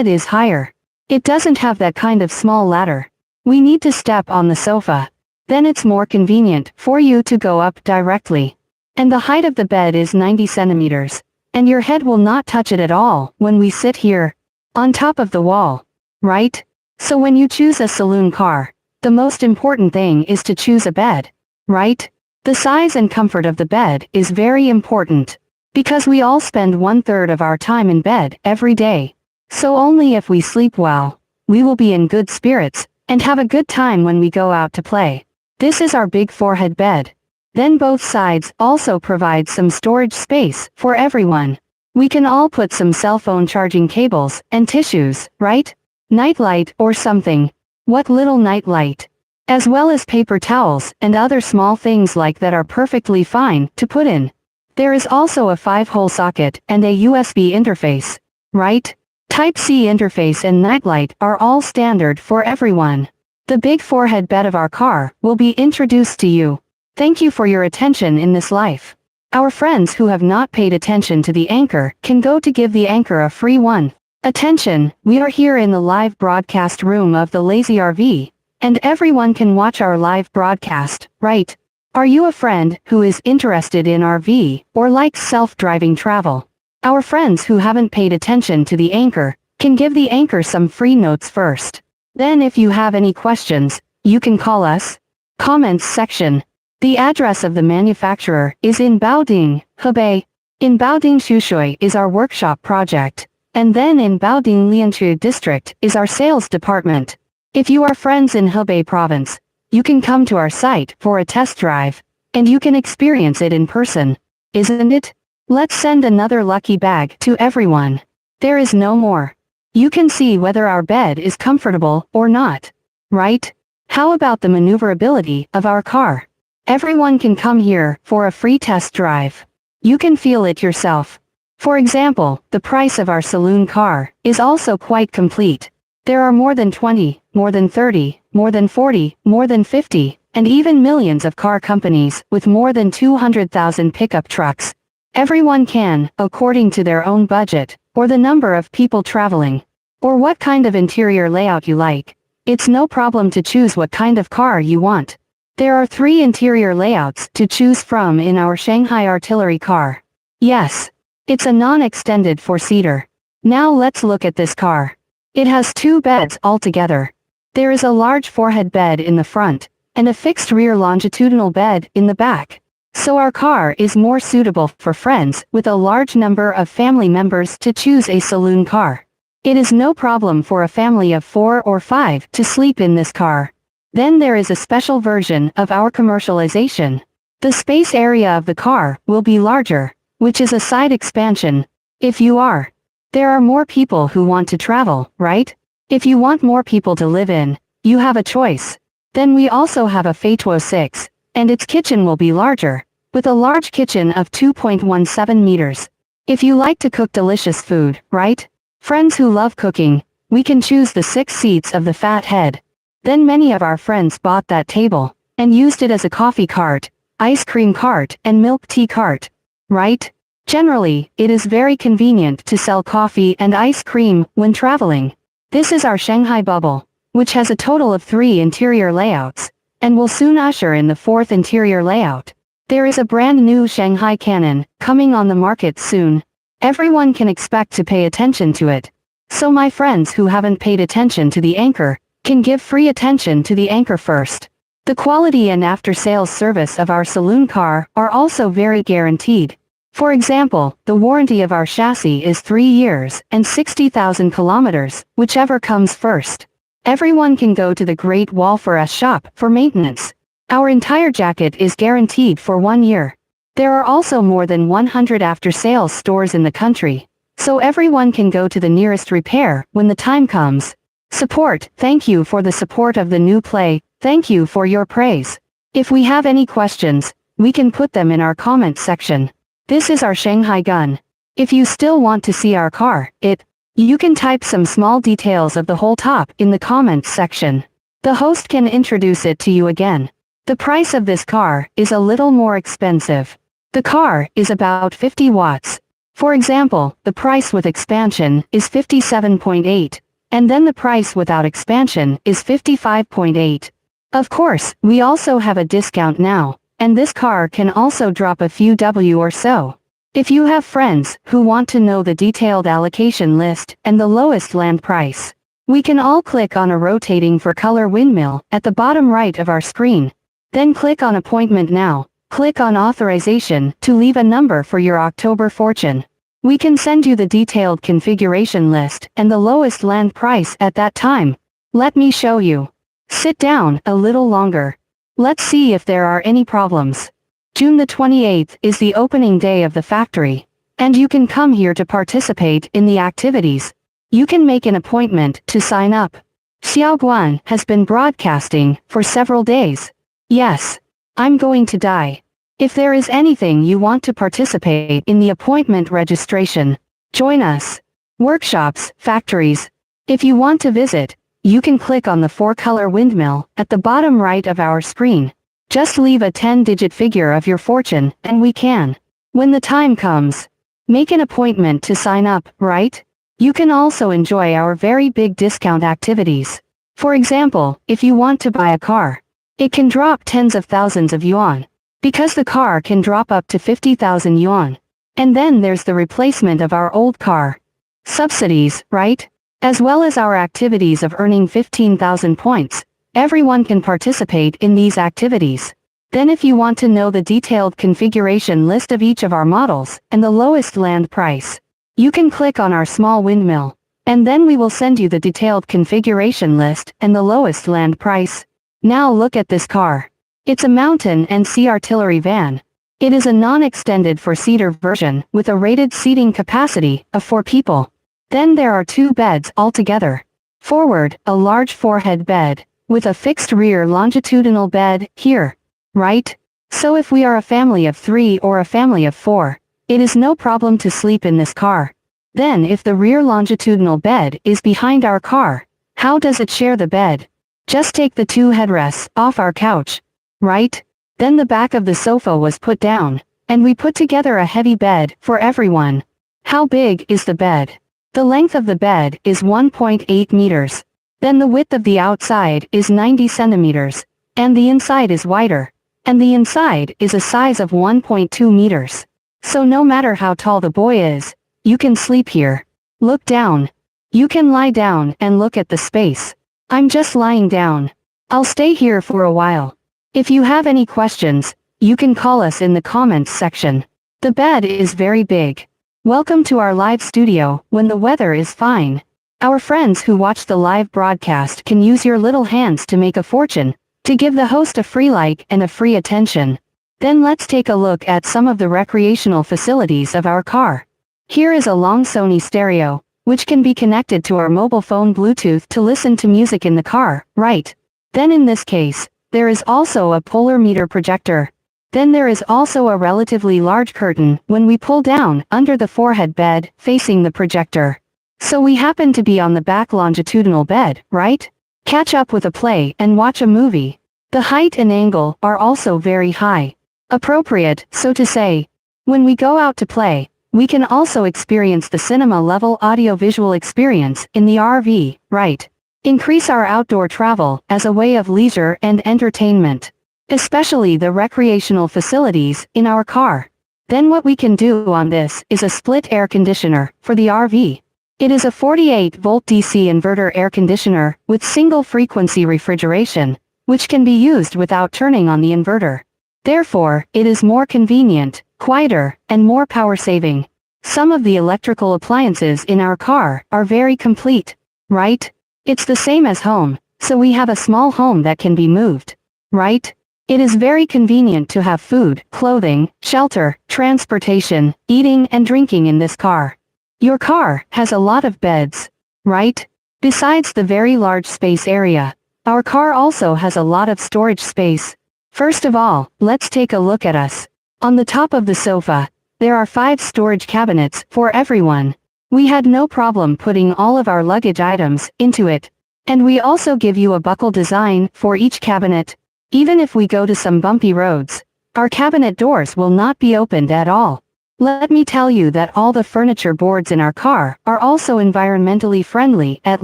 is higher. It doesn't have that kind of small ladder. We need to step on the sofa. Then it's more convenient for you to go up directly. And the height of the bed is 90 centimeters. And your head will not touch it at all when we sit here on top of the wall. Right? So when you choose a saloon car, the most important thing is to choose a bed. Right? The size and comfort of the bed is very important. Because we all spend 1/3 of our time in bed every day. So only if we sleep well, we will be in good spirits, and have a good time when we go out to play. This is our big forehead bed. Then both sides also provide some storage space for everyone. We can all put some cell phone charging cables and tissues, right? Nightlight or something. What little nightlight? As well as paper towels and other small things like that are perfectly fine to put in. There is also a 5-hole socket and a USB interface, right? Type-C interface and nightlight are all standard for everyone. The big forehead bed of our car will be introduced to you. Thank you for your attention in this life. Our friends who have not paid attention to the anchor can go to give the anchor a free one. Attention, we are here in the live broadcast room of the Lazy RV, and everyone can watch our live broadcast, right? Are you a friend who is interested in RV, or likes self-driving travel? Our friends who haven't paid attention to the anchor can give the anchor some free notes first. Then if you have any questions, you can call us. Comments section. The address of the manufacturer is in Baoding, Hebei. In Baoding Shushui is our workshop project, and then in Baoding Lianchu district is our sales department. If you are friends in Hebei province, you can come to our site for a test drive, and you can experience it in person. Isn't it? Let's send another lucky bag to everyone. There is no more. You can see whether our bed is comfortable or not. Right? How about the maneuverability of our car? Everyone can come here for a free test drive. You can feel it yourself. For example, the price of our saloon car is also quite complete. There are more than 20, more than 30, more than 40, more than 50, and even millions of car companies with more than 200,000 pickup trucks. Everyone can, according to their own budget, or the number of people traveling, or what kind of interior layout you like. It's no problem to choose what kind of car you want. There are 3 interior layouts to choose from in our Shanghai artillery car. Yes. It's a non-extended 4-seater. Now let's look at this car. It has 2 beds altogether. There is a large forehead bed in the front, and a fixed rear longitudinal bed in the back. So our car is more suitable for friends with a large number of family members to choose a saloon car. It is no problem for a family of 4 or 5 to sleep in this car. Then there is a special version of our commercialization. The space area of the car will be larger, which is a side expansion. If you are, there are more people who want to travel, right? If you want more people to live in, you have a choice. Then we also have a Feituo 6, and its kitchen will be larger, with a large kitchen of 2.17 meters. If you like to cook delicious food, right? Friends who love cooking, we can choose the 6 seats of the fat head. Then many of our friends bought that table, and used it as a coffee cart, ice cream cart and milk tea cart. Right? Generally, it is very convenient to sell coffee and ice cream when traveling. This is our Shanghai bubble, which has a total of 3 interior layouts, and will soon usher in the 4th interior layout. There is a brand new Shanghai Cannon coming on the market soon. Everyone can expect to pay attention to it. So my friends who haven't paid attention to the anchor can give free attention to the anchor first. The quality and after-sales service of our saloon car are also very guaranteed. For example, the warranty of our chassis is 3 years and 60,000 kilometers, whichever comes first. Everyone can go to the Great Wall for us shop for maintenance. Our entire jacket is guaranteed for 1 year. There are also more than 100 after-sales stores in the country, so everyone can go to the nearest repair when the time comes. Support, thank you for the support of the new play, thank you for your praise. If we have any questions, we can put them in our comment section. This is our Shanghai gun. If you still want to see our car, it You can type some small details of the whole top in the comments section. The host can introduce it to you again. The price of this car is a little more expensive. The car is about 50 watts. For example, the price with expansion is 57.8, and then the price without expansion is 55.8. Of course, we also have a discount now, and this car can also drop a few W or so. If you have friends who want to know the detailed allocation list and the lowest land price, we can all click on a rotating for color windmill at the bottom right of our screen. Then click on Appointment Now. Click on Authorization to leave a number for your October fortune. We can send you the detailed configuration list and the lowest land price at that time. Let me show you. Sit down a little longer. Let's see if there are any problems. June the 28th is the opening day of the factory, and you can come here to participate in the activities. You can make an appointment to sign up. Xiaoguan has been broadcasting for several days. Yes. I'm going to die. If there is anything you want to participate in the appointment registration, join us. Workshops, factories. If you want to visit, you can click on the 4-color windmill at the bottom right of our screen. Just leave a 10-digit figure of your fortune and we can. When the time comes, make an appointment to sign up, right? You can also enjoy our very big discount activities. For example, if you want to buy a car, it can drop tens of thousands of yuan, because the car can drop up to 50,000 yuan. And then there's the replacement of our old car. Subsidies, right? As well as our activities of earning 15,000 points. Everyone can participate in these activities. Then if you want to know the detailed configuration list of each of our models and the lowest land price, you can click on our small windmill, and then we will send you the detailed configuration list and the lowest land price. Now look at this car. It's a mountain and sea artillery van. It is a non-extended 4-seater version with a rated seating capacity of 4 people. Then there are 2 beds altogether. Forward, a large forehead bed, with a fixed rear longitudinal bed, here. Right? So if we are a family of 3 or a family of 4, it is no problem to sleep in this car. Then if the rear longitudinal bed is behind our car, how does it share the bed? Just take the 2 headrests off our couch. Right? Then the back of the sofa was put down, and we put together a heavy bed for everyone. How big is the bed? The length of the bed is 1.8 meters. Then the width of the outside is 90 centimeters, and the inside is wider, and the inside is a size of 1.2 meters. So no matter how tall the boy is, you can sleep here. Look down. You can lie down and look at the space. I'm just lying down. I'll stay here for a while. If you have any questions, you can call us in the comments section. The bed is very big. Welcome to our live studio when the weather is fine. Our friends who watch the live broadcast can use your little hands to make a fortune, to give the host a free like and a free attention. Then let's take a look at some of the recreational facilities of our car. Here is a long Sony stereo, which can be connected to our mobile phone Bluetooth to listen to music in the car, right? Then in this case, there is also a polar meter projector. Then there is also a relatively large curtain when we pull down under the forehead bed, facing the projector. So we happen to be on the back longitudinal bed, right? Catch up with a play and watch a movie. The height and angle are also very high. Appropriate, so to say. When we go out to play, we can also experience the cinema-level audio-visual experience in the RV, right? Increase our outdoor travel as a way of leisure and entertainment. Especially the recreational facilities in our car. Then what we can do on this is a split air conditioner for the RV. It is a 48-volt DC inverter air conditioner with single-frequency refrigeration, which can be used without turning on the inverter. Therefore, it is more convenient, quieter, and more power-saving. Some of the electrical appliances in our car are very complete, right? It's the same as home, so we have a small home that can be moved, right? It is very convenient to have food, clothing, shelter, transportation, eating and drinking in this car. Your car has a lot of beds, right? Besides the very large space area, our car also has a lot of storage space. First of all, let's take a look at us. On the top of the sofa, there are 5 storage cabinets for everyone. We had no problem putting all of our luggage items into it. And we also give you a buckle design for each cabinet. Even if we go to some bumpy roads, our cabinet doors will not be opened at all. Let me tell you that all the furniture boards in our car are also environmentally friendly at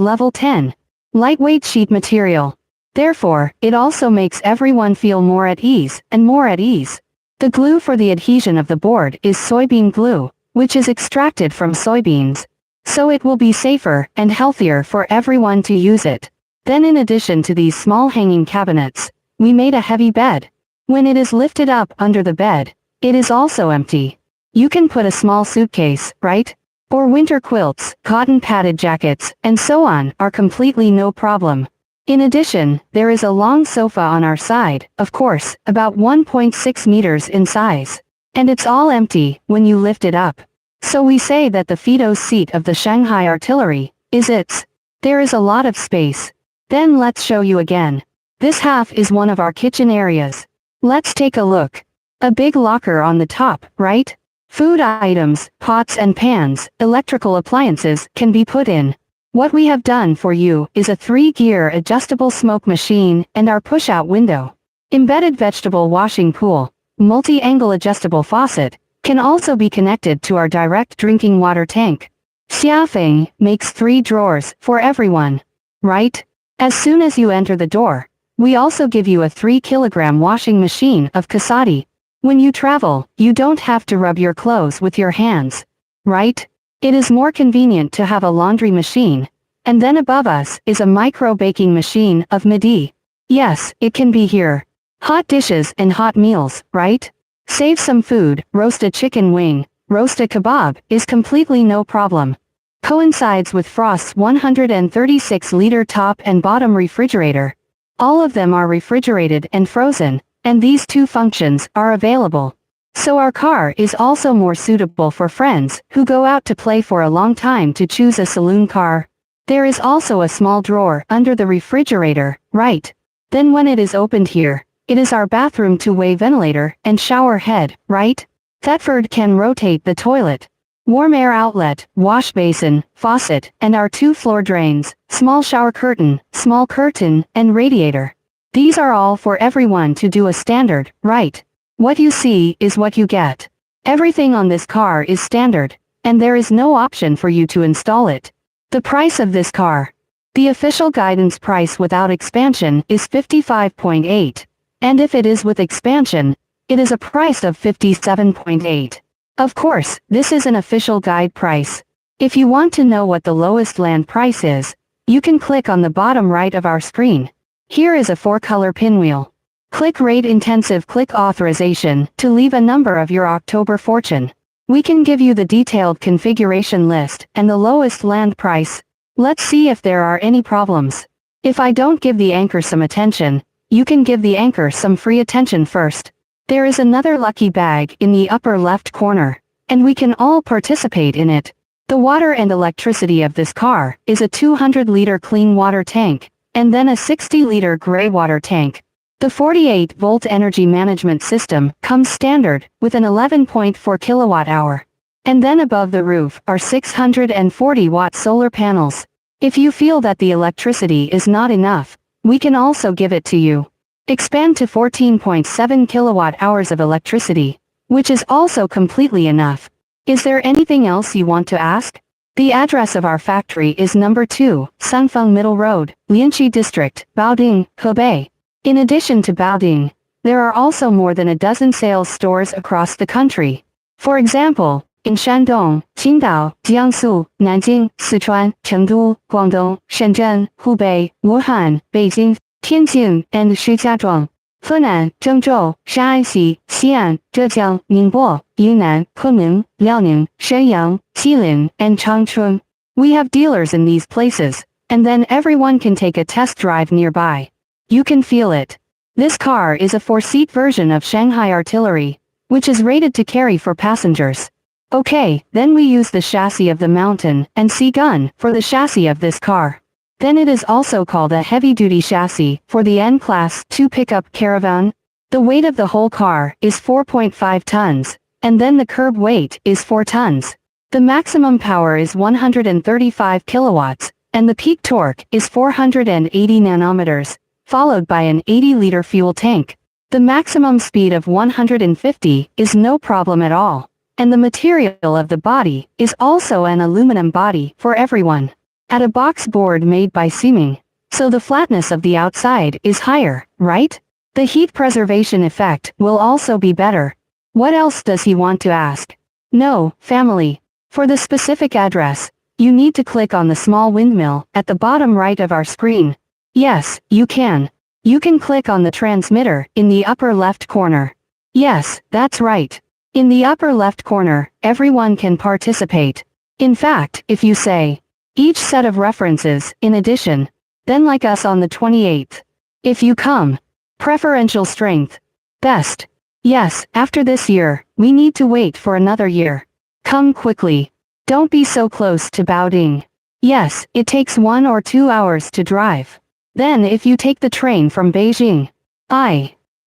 level 10. Lightweight sheet material. Therefore, it also makes everyone feel more at ease and more at ease. The glue for the adhesion of the board is soybean glue, which is extracted from soybeans. So it will be safer and healthier for everyone to use it. Then in addition to these small hanging cabinets, we made a heavy bed. When it is lifted up under the bed, it is also empty. You can put a small suitcase, right? Or winter quilts, cotton padded jackets, and so on are completely no problem. In addition, there is a long sofa on our side, of course, about 1.6 meters in size. And it's all empty when you lift it up. So we say that the Fido's seat of the Shanghai artillery is its. There is a lot of space. Then let's show you again. This half is one of our kitchen areas. Let's take a look. A big locker on the top, right? Food items, pots and pans, electrical appliances can be put in. What we have done for you is a 3-gear adjustable smoke machine and our push-out window. Embedded vegetable washing pool, multi-angle adjustable faucet, can also be connected to our direct drinking water tank. Xiafeng makes 3 drawers for everyone. Right? As soon as you enter the door, we also give you a 3-kilogram washing machine of Kasadi. When you travel, you don't have to rub your clothes with your hands. Right? It is more convenient to have a laundry machine. And then above us is a micro baking machine of Midi. Yes, it can be here. Hot dishes and hot meals, right? Save some food, roast a chicken wing, roast a kebab, is completely no problem. Coincides with Frost's 136-liter top and bottom refrigerator. All of them are refrigerated and frozen, and these 2 functions are available. So our car is also more suitable for friends who go out to play for a long time to choose a saloon car. There is also a small drawer under the refrigerator, right? Then when it is opened here, it is our bathroom two-way ventilator and shower head, right? Thetford can rotate the toilet. Warm air outlet, wash basin, faucet, and our 2 floor drains, small shower curtain, small curtain, and radiator. These are all for everyone to do a standard, right? What you see is what you get. Everything on this car is standard, and there is no option for you to install it. The price of this car. The official guidance price without expansion is 55.8, and if it is with expansion, it is a price of 57.8. Of course, this is an official guide price. If you want to know what the lowest land price is, you can click on the bottom right of our screen. Here is a 4-color pinwheel. Click Rate Intensive Click Authorization to leave a number of your October fortune. We can give you the detailed configuration list and the lowest land price. Let's see if there are any problems. If I don't give the anchor some attention, you can give the anchor some free attention first. There is another lucky bag in the upper left corner, and we can all participate in it. The water and electricity of this car is a 200-liter clean water tank, and then a 60-liter gray water tank. The 48-volt energy management system comes standard with an 11.4 kilowatt-hour. And then above the roof are 640-watt solar panels. If you feel that the electricity is not enough, we can also give it to you. Expand to 14.7 kilowatt-hours of electricity, which is also completely enough. Is there anything else you want to ask? The address of our factory is number 2, Sanfeng Middle Road, Lianqi District, Baoding, Hebei. In addition to Baoding, there are also more than a dozen sales stores across the country. For example, in Shandong, Qingdao, Jiangsu, Nanjing, Sichuan, Chengdu, Guangdong, Shenzhen, Hubei, Wuhan, Beijing, Tianjin, and Shijiazhuang. Henan, Zhengzhou, Shaanxi, Xi'an, Zhejiang, Ningbo, Yunnan, Kunming, Liaoning, Shenyang, Jilin, and Changchun. We have dealers in these places, and then everyone can take a test drive nearby. You can feel it. This car is a 4-seat version of Shanghai Artillery, which is rated to carry 4 passengers. Okay, then we use the chassis of the Mountain and Sea Gun for the chassis of this car. Then it is also called a heavy-duty chassis for the N-Class 2 pickup caravan. The weight of the whole car is 4.5 tons, and then the curb weight is 4 tons. The maximum power is 135 kilowatts, and the peak torque is 480 nanometers, followed by an 80-liter fuel tank. The maximum speed of 150 is no problem at all, and the material of the body is also an aluminum body for everyone. At a box board made by Seaming, so the flatness of the outside is higher, right? The heat preservation effect will also be better. What else does he want to ask? No, family. For the specific address, you need to click on the small windmill at the bottom right of our screen. Yes, you can. You can click on the transmitter in the upper left corner. Yes, that's right. In the upper left corner, everyone can participate. In fact, if you say, each set of references, in addition, then like us on the 28th. If you come. Preferential strength. Best. Yes, after this year, we need to wait for another year. Come quickly. Don't be so close to Baoding. Yes, it takes 1 or 2 hours to drive. Then if you take the train from Beijing.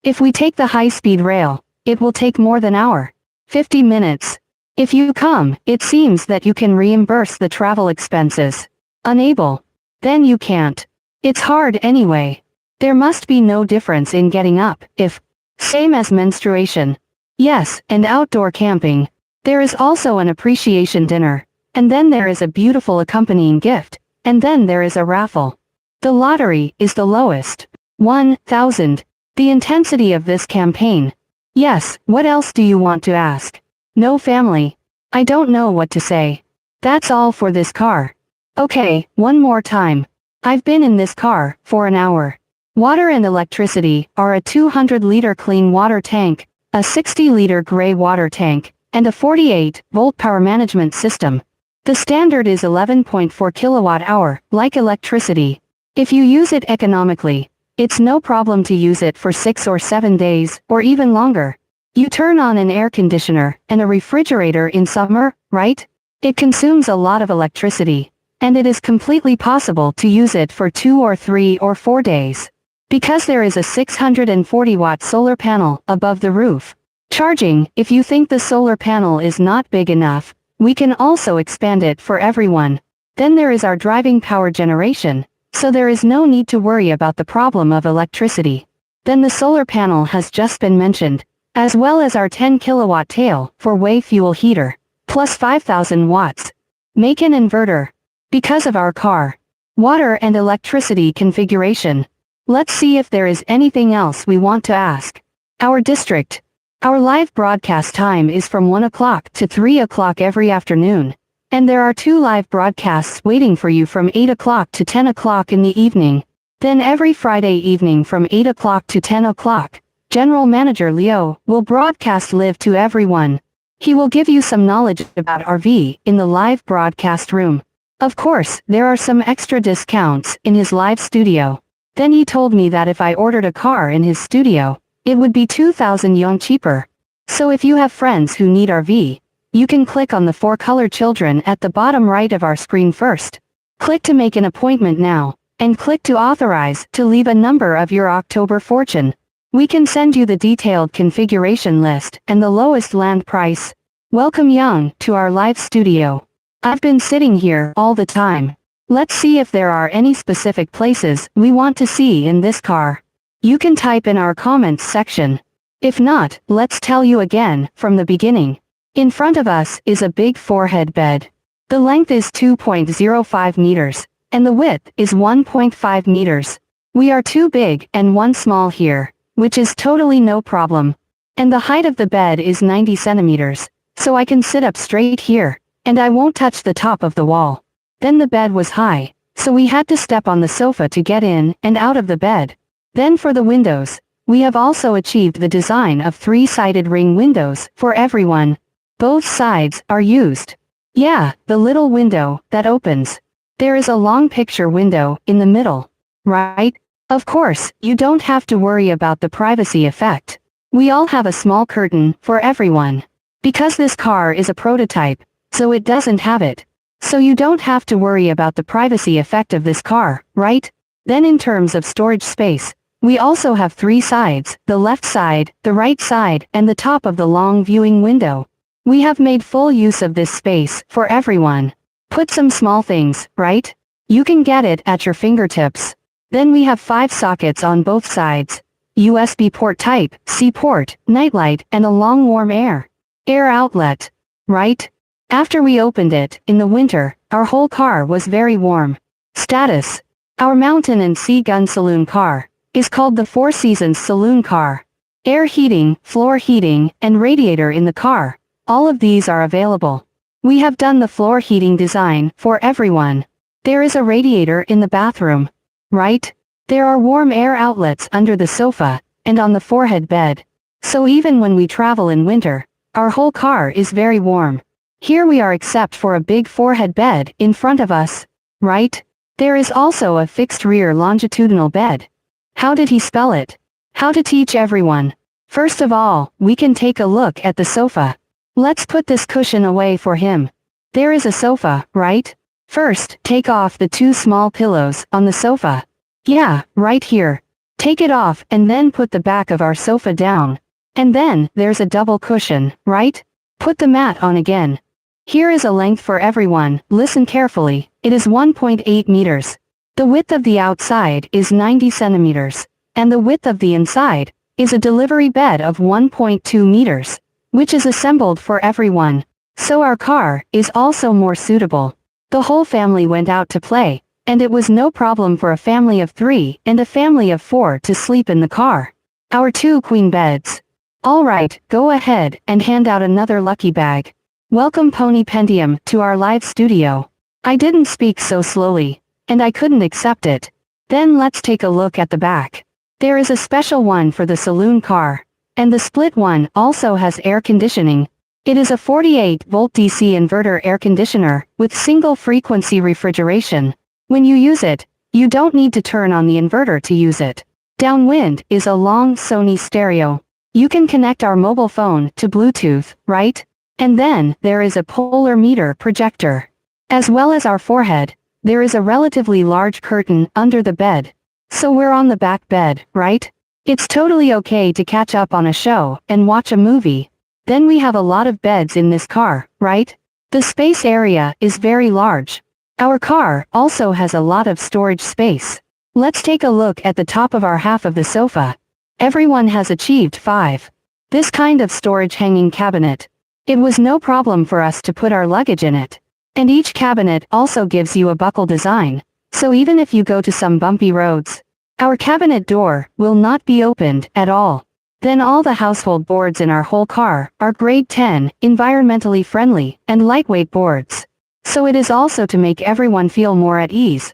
If we take the high-speed rail, it will take more than hour. 50 minutes. If you come, it seems that you can reimburse the travel expenses. Unable. Then you can't. It's hard anyway. There must be no difference in getting up, if. Same as menstruation. Yes, and outdoor camping. There is also an appreciation dinner. And then there is a beautiful accompanying gift. And then there is a raffle. The lottery is the lowest. 1,000. The intensity of this campaign. Yes, what else do you want to ask? No family. I don't know what to say. That's all for this car. Okay, one more time. I've been in this car for an hour. Water and electricity are a 200-liter clean water tank, a 60-liter gray water tank, and a 48-volt power management system. The standard is 11.4 kilowatt-hour, like electricity. If you use it economically, it's no problem to use it for 6 or 7 days, or even longer. You turn on an air conditioner and a refrigerator in summer, right? It consumes a lot of electricity, and it is completely possible to use it for 2 or 3 or 4 days. Because there is a 640-watt solar panel above the roof. Charging, if you think the solar panel is not big enough, we can also expand it for everyone. Then there is our driving power generation, so there is no need to worry about the problem of electricity. Then the solar panel has just been mentioned, as well as our 10 kilowatt tail for way fuel heater, plus 5,000 watts. Make an inverter. Because of our car. Water and electricity configuration. Let's see if there is anything else we want to ask. Our district. Our live broadcast time is from 1 o'clock to 3 o'clock every afternoon. And there are 2 live broadcasts waiting for you from 8 o'clock to 10 o'clock in the evening. Then every Friday evening from 8 o'clock to 10 o'clock, General Manager Liu will broadcast live to everyone. He will give you some knowledge about RV in the live broadcast room. Of course, there are some extra discounts in his live studio. Then he told me that if I ordered a car in his studio, it would be 2,000 yuan cheaper. So if you have friends who need RV, you can click on the 4 color children at the bottom right of our screen first. Click to make an appointment now, and click to authorize to leave a number of your October fortune. We can send you the detailed configuration list and the lowest land price. Welcome Yang to our live studio. I've been sitting here all the time. Let's see if there are any specific places we want to see in this car. You can type in our comments section. If not, let's tell you again from the beginning. In front of us is a big four-head bed. The length is 2.05 meters, and the width is 1.5 meters. We are 2 big and 1 small here, which is totally no problem. And the height of the bed is 90 centimeters, so I can sit up straight here, and I won't touch the top of the wall. Then the bed was high, so we had to step on the sofa to get in and out of the bed. Then for the windows, we have also achieved the design of 3-sided ring windows for everyone. Both sides are used. Yeah, the little window that opens. There is a long picture window in the middle. Right? Of course, you don't have to worry about the privacy effect. We all have a small curtain for everyone. Because this car is a prototype, so it doesn't have it. So you don't have to worry about the privacy effect of this car, right? Then in terms of storage space, we also have 3 sides, the left side, the right side, and the top of the long viewing window. We have made full use of this space for everyone. Put some small things, right? You can get it at your fingertips. Then we have 5 sockets on both sides. USB port type, C port, nightlight, and a long warm air outlet. Right? After we opened it, in the winter, our whole car was very warm. Status. Our mountain and sea gun saloon car is called the Four Seasons Saloon Car. Air heating, floor heating, and radiator in the car. All of these are available. We have done the floor heating design for everyone. There is a radiator in the bathroom. Right? There are warm air outlets under the sofa, and on the forehead bed. So even when we travel in winter, our whole car is very warm. Here we are except for a big forehead bed in front of us. Right? There is also a fixed rear longitudinal bed. How did he spell it? How to teach everyone. First of all, we can take a look at the sofa. Let's put this cushion away for him. There is a sofa, right? First, take off the 2 small pillows on the sofa. Yeah, right here. Take it off and then put the back of our sofa down. And then, there's a double cushion, right? Put the mat on again. Here is a length for everyone, listen carefully, it is 1.8 meters. The width of the outside is 90 centimeters. And the width of the inside is a delivery bed of 1.2 meters, which is assembled for everyone. So our car is also more suitable. The whole family went out to play, and it was no problem for a family of 3 and a family of 4 to sleep in the car. Our 2 queen beds. Alright, go ahead and hand out another lucky bag. Welcome Pony Pentium to our live studio. I didn't speak so slowly, and I couldn't accept it. Then let's take a look at the back. There is a special one for the saloon car, and the split one also has air conditioning. It is a 48-volt DC inverter air conditioner with single-frequency refrigeration. When you use it, you don't need to turn on the inverter to use it. Downwind is a long Sony stereo. You can connect our mobile phone to Bluetooth, right? And then, there is a polar meter projector. As well as our forehead, there is a relatively large curtain under the bed. So we're on the back bed, right? It's totally okay to catch up on a show and watch a movie. Then we have a lot of beds in this car, right? The space area is very large. Our car also has a lot of storage space. Let's take a look at the top of our half of the sofa. Everyone has achieved 5. This kind of storage hanging cabinet. It was no problem for us to put our luggage in it. And each cabinet also gives you a buckle design. So even if you go to some bumpy roads, our cabinet door will not be opened at all. Then all the household boards in our whole car are grade 10, environmentally friendly, and lightweight boards. So it is also to make everyone feel more at ease,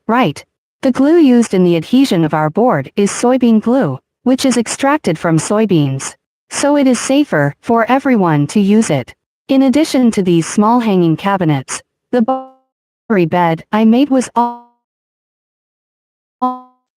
right? The glue used in the adhesion of our board is soybean glue, which is extracted from soybeans. So it is safer for everyone to use it. In addition to these small hanging cabinets, the bed I made was all.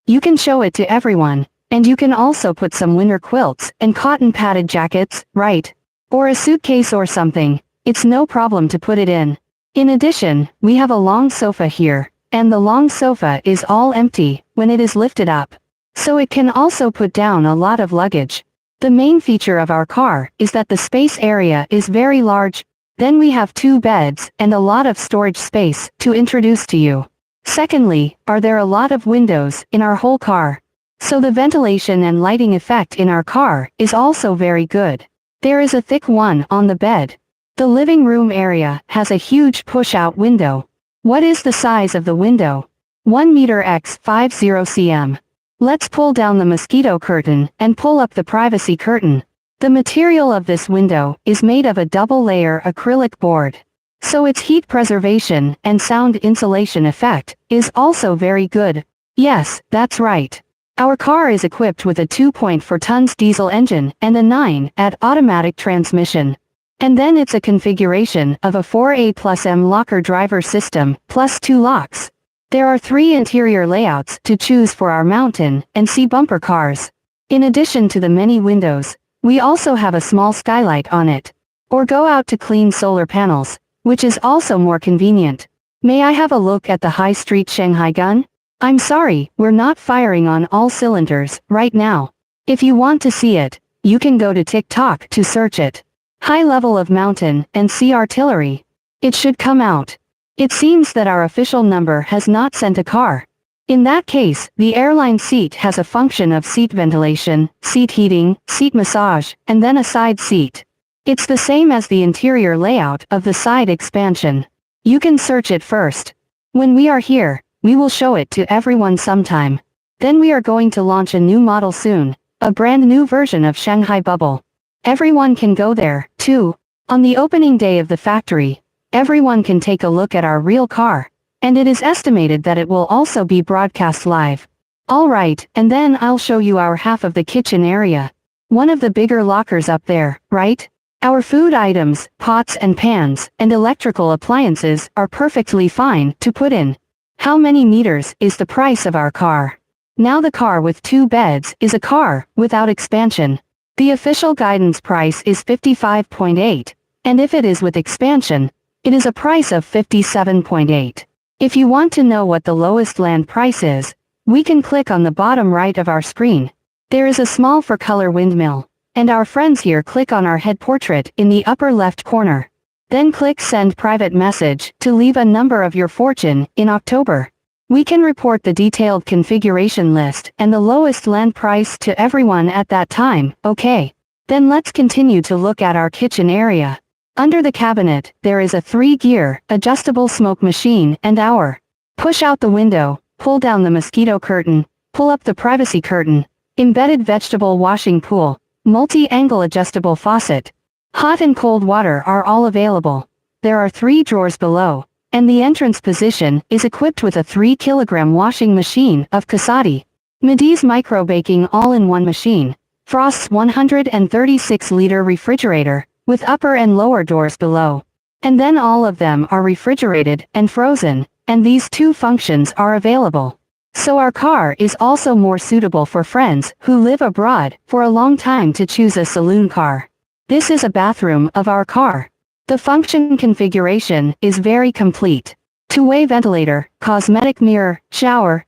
You can show it to everyone. And you can also put some winter quilts and cotton padded jackets, right? Or a suitcase or something, it's no problem to put it in. In addition, we have a long sofa here, and the long sofa is all empty when it is lifted up. So it can also put down a lot of luggage. The main feature of our car is that the space area is very large. Then we have 2 beds and a lot of storage space to introduce to you. Secondly, are there a lot of windows in our whole car? So the ventilation and lighting effect in our car is also very good. There is a thick one on the bed. The living room area has a huge push-out window. What is the size of the window? 1 meter x 50 cm. Let's pull down the mosquito curtain and pull up the privacy curtain. The material of this window is made of a double-layer acrylic board. So its heat preservation and sound insulation effect is also very good. Yes, that's right. Our car is equipped with a 2.4 tons diesel engine and a 9-at automatic transmission. And then it's a configuration of a 4A+M locker driver system, plus 2 locks. There are 3 interior layouts to choose for our mountain and sea bumper cars. In addition to the many windows, we also have a small skylight on it. Or go out to clean solar panels, which is also more convenient. May I have a look at the High Street Shanghai gun? I'm sorry, we're not firing on all cylinders right now. If you want to see it, you can go to TikTok to search it. High level of mountain and sea artillery. It should come out. It seems that our official number has not sent a car. In that case, the airline seat has a function of seat ventilation, seat heating, seat massage, and then a side seat. It's the same as the interior layout of the side expansion. You can search it first. When we are here, we will show it to everyone sometime. Then we are going to launch a new model soon, a brand new version of Shanghai Bubble. Everyone can go there, too. On the opening day of the factory, everyone can take a look at our real car. And it is estimated that it will also be broadcast live. Alright, and then I'll show you our half of the kitchen area. One of the bigger lockers up there, right? Our food items, pots and pans, and electrical appliances are perfectly fine to put in. How many meters is the price of our car? Now the car with 2 beds is a car without expansion. The official guidance price is 55.8, and if it is with expansion, it is a price of 57.8. If you want to know what the lowest land price is, we can click on the bottom right of our screen. There is a small 4-color windmill, and our friends here click on our head portrait in the upper left corner. Then click Send Private Message to leave a number of your fortune in October. We can report the detailed configuration list and the lowest land price to everyone at that time, okay? Then let's continue to look at our kitchen area. Under the cabinet, there is a 3-gear, adjustable smoke machine and our push out the window, pull down the mosquito curtain, pull up the privacy curtain, embedded vegetable washing pool, multi-angle adjustable faucet. Hot and cold water are all available. There are 3 drawers below, and the entrance position is equipped with a 3-kilogram washing machine of Casati. Midis micro baking all-in-one machine. Frost's 136-liter refrigerator, with upper and lower doors below. And then all of them are refrigerated and frozen, and these 2 functions are available. So our car is also more suitable for friends who live abroad for a long time to choose a saloon car. This is a bathroom of our car. The function configuration is very complete. 2-way ventilator, cosmetic mirror, shower,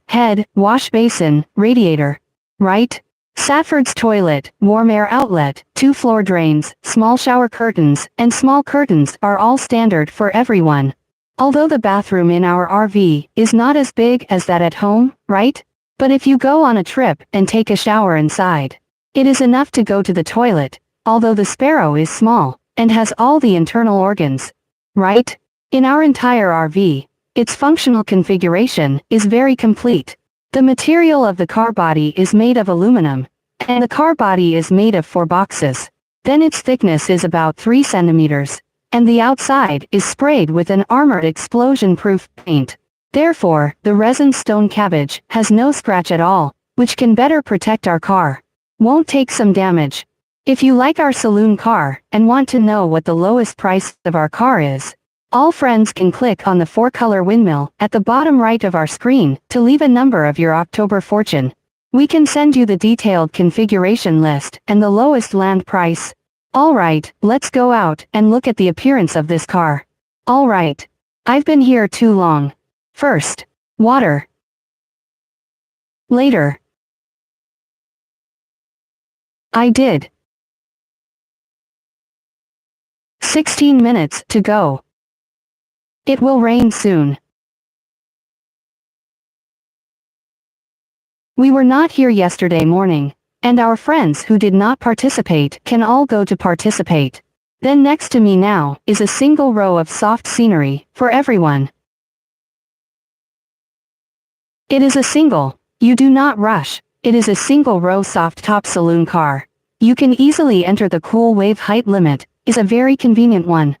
head, wash basin, radiator. Right? Satford's toilet, warm air outlet, 2 floor drains, small shower curtains, and small curtains are all standard for everyone. Although the bathroom in our RV is not as big as that at home, right? But if you go on a trip and take a shower inside, it is enough to go to the toilet, although the Sparrow is small, and has all the internal organs. Right? In our entire RV, its functional configuration is very complete. The material of the car body is made of aluminum, and the car body is made of 4 boxes. Then its thickness is about 3 centimeters, and the outside is sprayed with an armored explosion-proof paint. Therefore, the resin stone cabbage has no scratch at all, which can better protect our car. Won't take some damage. If you like our saloon car, and want to know what the lowest price of our car is, all friends can click on the 4-color windmill at the bottom right of our screen to leave a number of your October fortune. We can send you the detailed configuration list and the lowest land price. Alright, let's go out and look at the appearance of this car. Alright. I've been here too long. First, water. Later. I did. 16 minutes to go. It will rain soon. We were not here yesterday morning, and our friends who did not participate can all go to participate. Then next to me now is a single row of soft scenery for everyone. It is a single, you do not rush, it is a single row soft top saloon car. You can easily enter the cool wave height limit, is a very convenient one.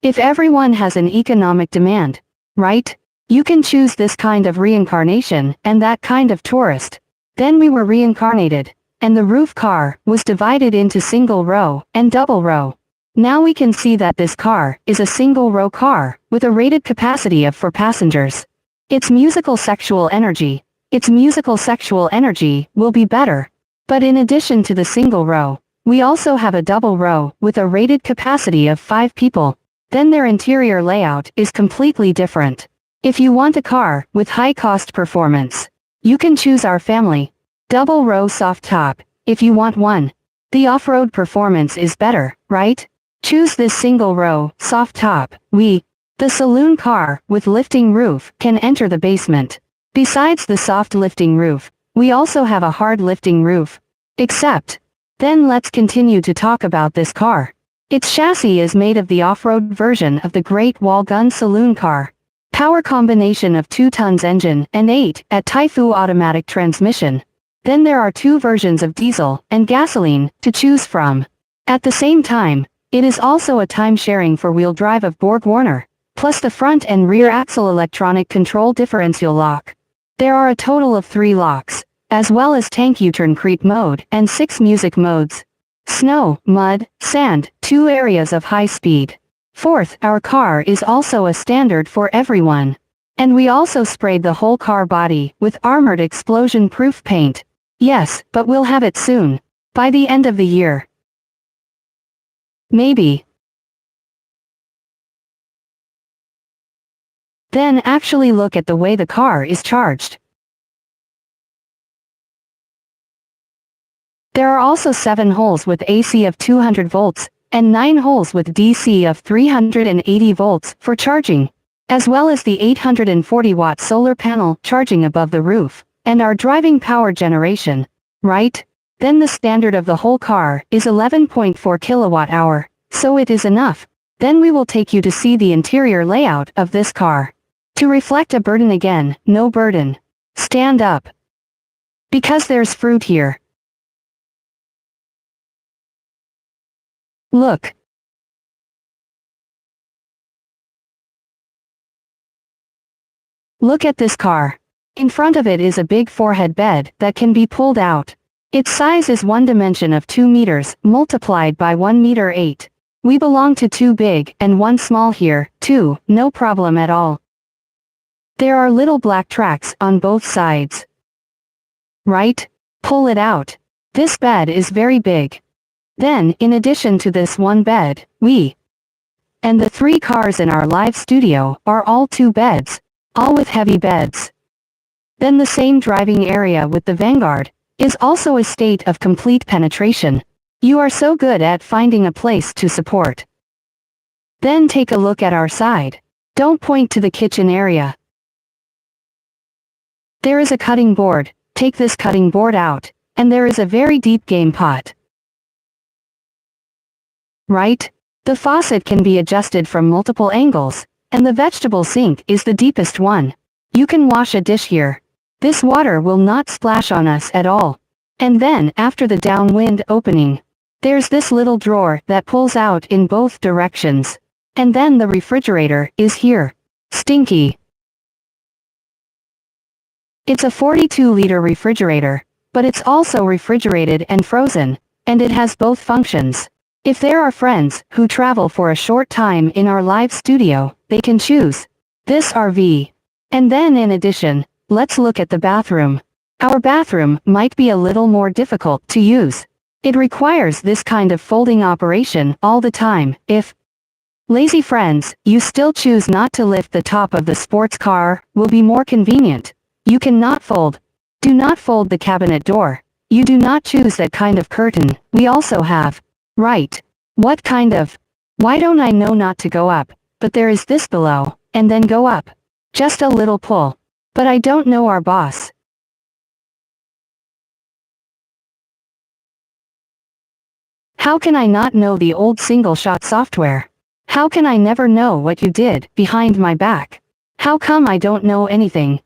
If everyone has an economic demand, right? You can choose this kind of reincarnation and that kind of tourist. Then we were reincarnated, and the roof car was divided into single row and double row. Now we can see that this car is a single row car with a rated capacity of 4 passengers. Its musical sexual energy will be better. But in addition to the single row, we also have a double row with a rated capacity of 5 people. Then their interior layout is completely different. If you want a car with high cost performance, you can choose our family. Double row soft top, if you want one. The off-road performance is better, right? Choose this single row, soft top. The saloon car, with lifting roof, can enter the basement. Besides the soft lifting roof, we also have a hard lifting roof. Then let's continue to talk about this car. Its chassis is made of the off-road version of the Great Wall Gun saloon car. Power combination of 2 tons engine and 8 at Taifu automatic transmission. Then there are 2 versions of diesel and gasoline to choose from. At the same time, it is also a time-sharing four-wheel drive of BorgWarner, plus the front and rear axle electronic control differential lock. There are a total of 3 locks, as well as tank U-turn creep mode and 6 music modes. Snow, mud, sand, 2 areas of high speed. Fourth, our car is also a standard for everyone. And we also sprayed the whole car body with armored explosion-proof paint. Yes, but we'll have it soon. By the end of the year. Maybe. Then actually look at the way the car is charged. There are also 7 holes with AC of 200 volts, and 9 holes with DC of 380 volts for charging, as well as the 840-watt solar panel charging above the roof, and our driving power generation, right? Then the standard of the whole car is 11.4 kilowatt-hour, so it is enough. Then we will take you to see the interior layout of this car. To reflect a burden again, no burden. Stand up. Because there's fruit here. Look. Look at this car. In front of it is a big forehead bed that can be pulled out. Its size is 1 dimension of 2 meters, multiplied by 1 meter 8. We belong to 2 big and 1 small here, too, no problem at all. There are little black tracks on both sides. Right? Pull it out. This bed is very big. Then, in addition to this one bed, and the 3 cars in our live studio are all 2 beds, all with heavy beds. Then the same driving area with the Vanguard is also a state of complete penetration. You are so good at finding a place to support. Then take a look at our side. Don't point to the kitchen area. There is a cutting board. Take this cutting board out, and there is a very deep game pot. Right? The faucet can be adjusted from multiple angles, and the vegetable sink is the deepest one. You can wash a dish here. This water will not splash on us at all. And then, after the downwind opening, there's this little drawer that pulls out in both directions. And then the refrigerator is here. Stinky. It's a 42-liter refrigerator, but it's also refrigerated and frozen, and it has both functions. If there are friends who travel for a short time in our live studio, they can choose this RV. And then in addition, let's look at the bathroom. Our bathroom might be a little more difficult to use. It requires this kind of folding operation all the time. If lazy friends, you still choose not to lift the top of the sports car, will be more convenient. You cannot fold. Do not fold the cabinet door. You do not choose that kind of curtain. We also have. Right. What kind of? Why don't I know not to go up, but there is this below, and then go up. Just a little pull. But I don't know our boss. How can I not know the old single-shot software? How can I never know what you did behind my back? How come I don't know anything?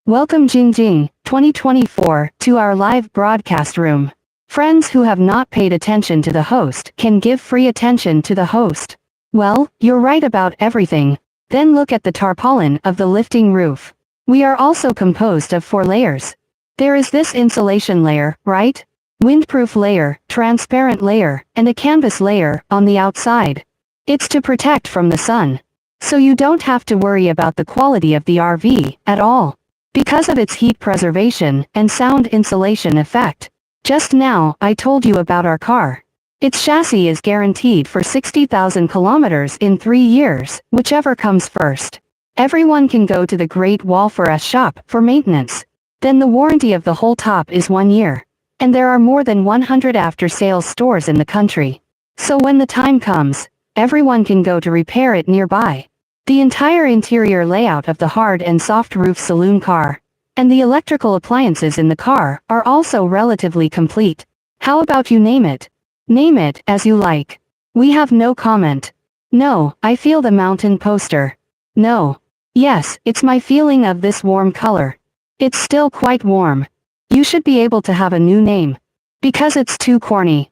Welcome Jingjing, 2024, to our live broadcast room. Friends who have not paid attention to the host can give free attention to the host. Well, you're right about everything. Then look at the tarpaulin of the lifting roof. We are also composed of 4 layers. There is this insulation layer, right? Windproof layer, transparent layer, and a canvas layer on the outside. It's to protect from the sun. So you don't have to worry about the quality of the RV at all, because of its heat preservation and sound insulation effect. Just now, I told you about our car. Its chassis is guaranteed for 60,000 kilometers in 3 years, whichever comes first. Everyone can go to the Great Wall for us shop for maintenance. Then the warranty of the whole top is 1 year. And there are more than 100 after-sales stores in the country. So when the time comes, everyone can go to repair it nearby. The entire interior layout of the hard and soft roof saloon car, and the electrical appliances in the car, are also relatively complete. How about you name it? Name it as you like. We have no comment. No, I feel the mountain poster. No. Yes, it's my feeling of this warm color. It's still quite warm. You should be able to have a new name. Because it's too corny.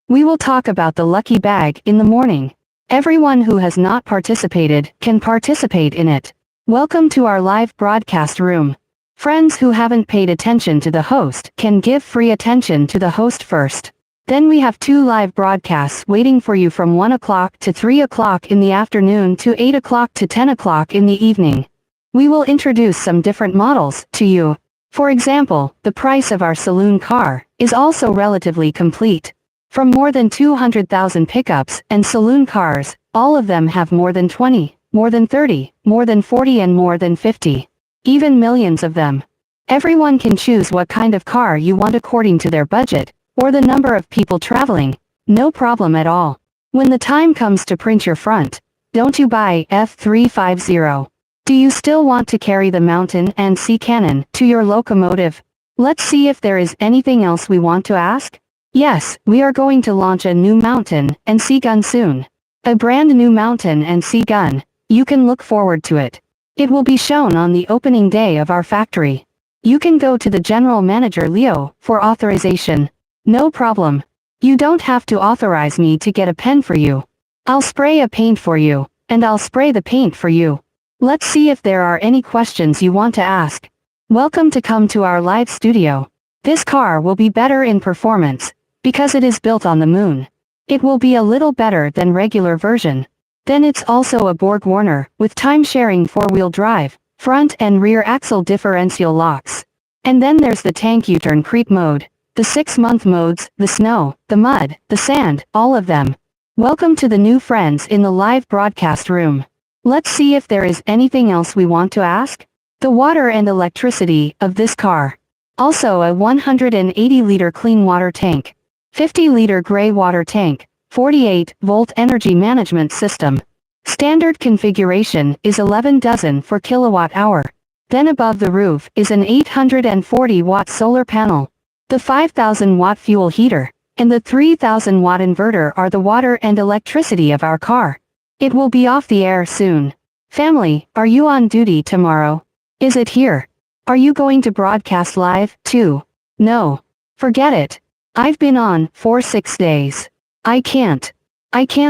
We will talk about the lucky bag in the morning. Everyone who has not participated can participate in it. Welcome to our live broadcast room. Friends who haven't paid attention to the host can give free attention to the host first. Then we have 2 live broadcasts waiting for you from 1 o'clock to 3 o'clock in the afternoon to 8 o'clock to 10 o'clock in the evening. We will introduce some different models to you. For example, the price of our saloon car is also relatively complete. From more than 200,000 pickups and saloon cars, all of them have more than 20, more than 30, more than 40 and more than 50. Even millions of them. Everyone can choose what kind of car you want according to their budget, or the number of people traveling. No problem at all. When the time comes to print your front, don't you buy F350. Do you still want to carry the mountain and sea cannon to your locomotive? Let's see if there is anything else we want to ask. Yes, we are going to launch a new mountain and sea gun soon. A brand new mountain and sea gun. You can look forward to it. It will be shown on the opening day of our factory. You can go to the general manager Leo for authorization. No problem. You don't have to authorize me to get a pen for you. I'll spray a paint for you, and I'll spray the paint for you. Let's see if there are any questions you want to ask. Welcome to come to our live studio. This car will be better in performance, because it is built on the moon. It will be a little better than regular version. Then it's also a Borg Warner, with time-sharing 4-wheel drive, front and rear axle differential locks. And then there's the tank U-turn creep mode, the 6-month modes, the snow, the mud, the sand, all of them. Welcome to the new friends in the live broadcast room. Let's see if there is anything else we want to ask. The water and electricity of this car. Also a 180-liter clean water tank. 50-liter gray water tank, 48-volt energy management system. Standard configuration is 11 dozen for kilowatt-hour. Then above the roof is an 840-watt solar panel. The 5,000-watt fuel heater, and the 3,000-watt inverter are the water and electricity of our car. It will be off the air soon. Family, are you on duty tomorrow? Is it here? Are you going to broadcast live, too? No. Forget it. I've been on for 6 days. I can't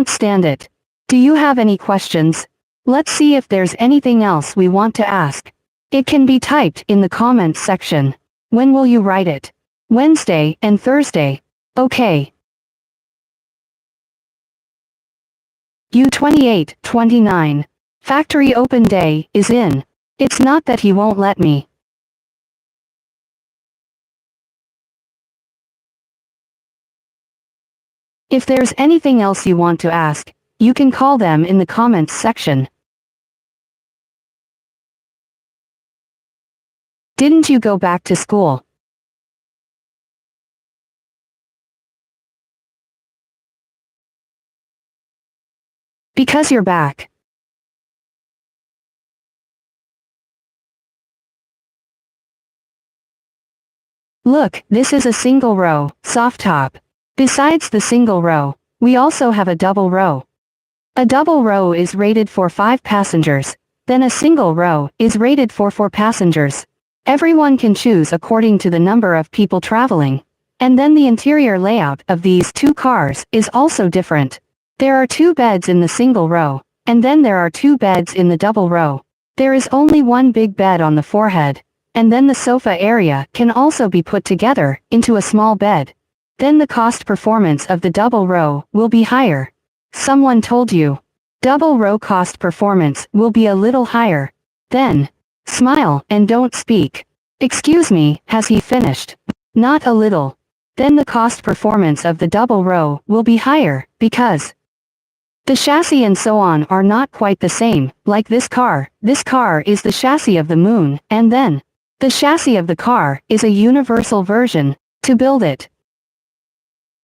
stand it. Do you have any questions? Let's see if there's anything else we want to ask. It can be typed in the comments section. When will you write it? Wednesday and Thursday. Okay. U28-29. Factory open day is in. It's not that he won't let me. If there's anything else you want to ask, you can call them in the comments section. Didn't you go back to school? Because you're back. Look, this is a single row, soft top. Besides the single row, we also have a double row. A double row is rated for 5 passengers, then a single row is rated for 4 passengers. Everyone can choose according to the number of people traveling. And then the interior layout of these 2 cars is also different. There are 2 beds in the single row, and then there are 2 beds in the double row. There is only 1 big bed on the forehead, and then the sofa area can also be put together into a small bed. Then the cost performance of the double row will be higher. Someone told you. Double row cost performance will be a little higher. Then, smile and don't speak. Excuse me, has he finished? Not a little. Then the cost performance of the double row will be higher, because the chassis and so on are not quite the same, like this car is the chassis of the moon, and then The chassis of the car is a universal version. To build it,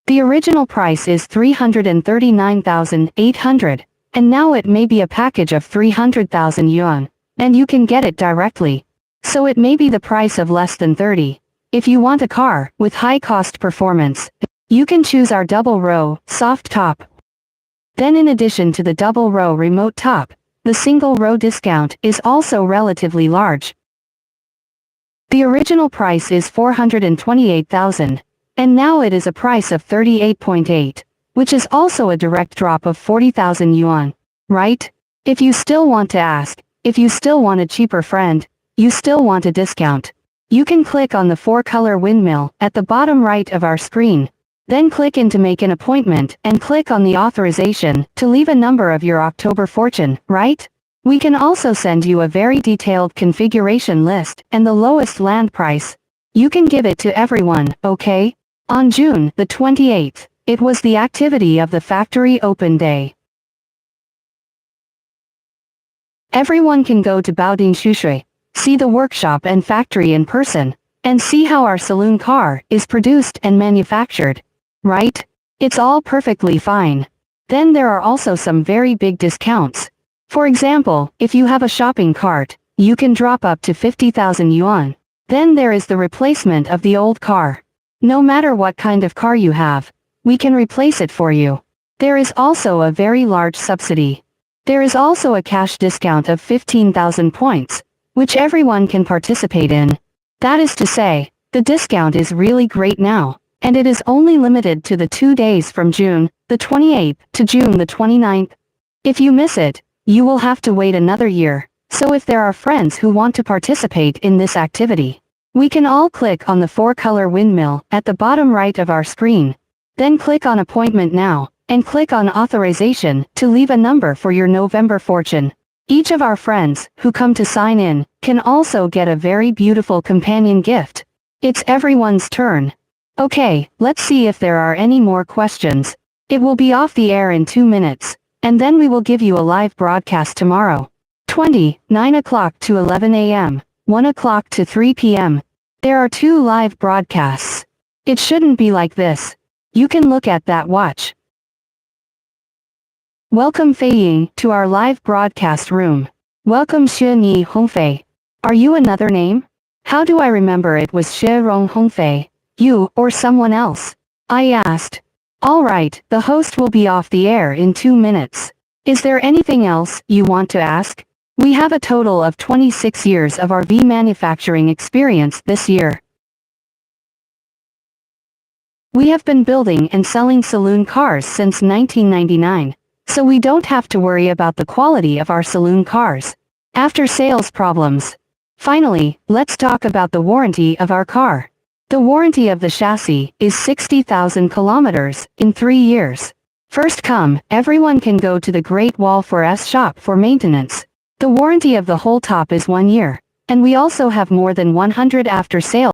the original price is 339,800, and now it may be a package of 300,000 yuan, and you can get it directly. So it may be the price of less than 30. If you want a car with high-cost performance, you can choose our double-row, soft top. Then in addition to the double-row remote top, the single-row discount is also relatively large. The original price is 428,000, and now it is a price of 38.8, which is also a direct drop of 40,000 yuan, right? If you still want to ask, if you still want a cheaper friend, you still want a discount, you can click on the 4-color windmill at the bottom right of our screen. Then click in to make an appointment and click on the authorization to leave a number of your October fortune, right? We can also send you a very detailed configuration list and the lowest land price. You can give it to everyone, okay? On June the 28th, it was the activity of the factory open day. Everyone can go to Baoding Shushui, see the workshop and factory in person, and see how our saloon car is produced and manufactured. Right? It's all perfectly fine. Then there are also some very big discounts. For example, if you have a shopping cart, you can drop up to 50,000 yuan. Then there is the replacement of the old car. No matter what kind of car you have, we can replace it for you. There is also a very large subsidy. There is also a cash discount of 15,000 points, which everyone can participate in. That is to say, the discount is really great now, and it is only limited to the 2 days from June the 28th to June the 29th. If you miss it, you will have to wait another year. So if there are friends who want to participate in this activity, we can all click on the 4-color windmill at the bottom right of our screen. Then click on Appointment Now, and click on Authorization to leave a number for your November fortune. Each of our friends who come to sign in can also get a very beautiful companion gift. It's everyone's turn. Okay, let's see if there are any more questions. It will be off the air in 2 minutes, and then we will give you a live broadcast tomorrow. 9 o'clock to 11 a.m., 1 o'clock to 3 p.m. There are 2 live broadcasts. It shouldn't be like this. You can look at that watch. Welcome Fei Ying to our live broadcast room. Welcome Xue Ni Hongfei. Are you another name? How do I remember it was Xue Rong Hongfei? You, or someone else? I asked. Alright, the host will be off the air in 2 minutes. Is there anything else you want to ask? We have a total of 26 years of RV manufacturing experience this year. We have been building and selling saloon cars since 1999, so we don't have to worry about the quality of our saloon cars. After sales problems. Finally, let's talk about the warranty of our car. The warranty of the chassis is 60,000 kilometers in 3 years. First come, everyone can go to the Great Wall for S shop for maintenance. The warranty of the whole top is 1 year, and we also have more than 100 after-sale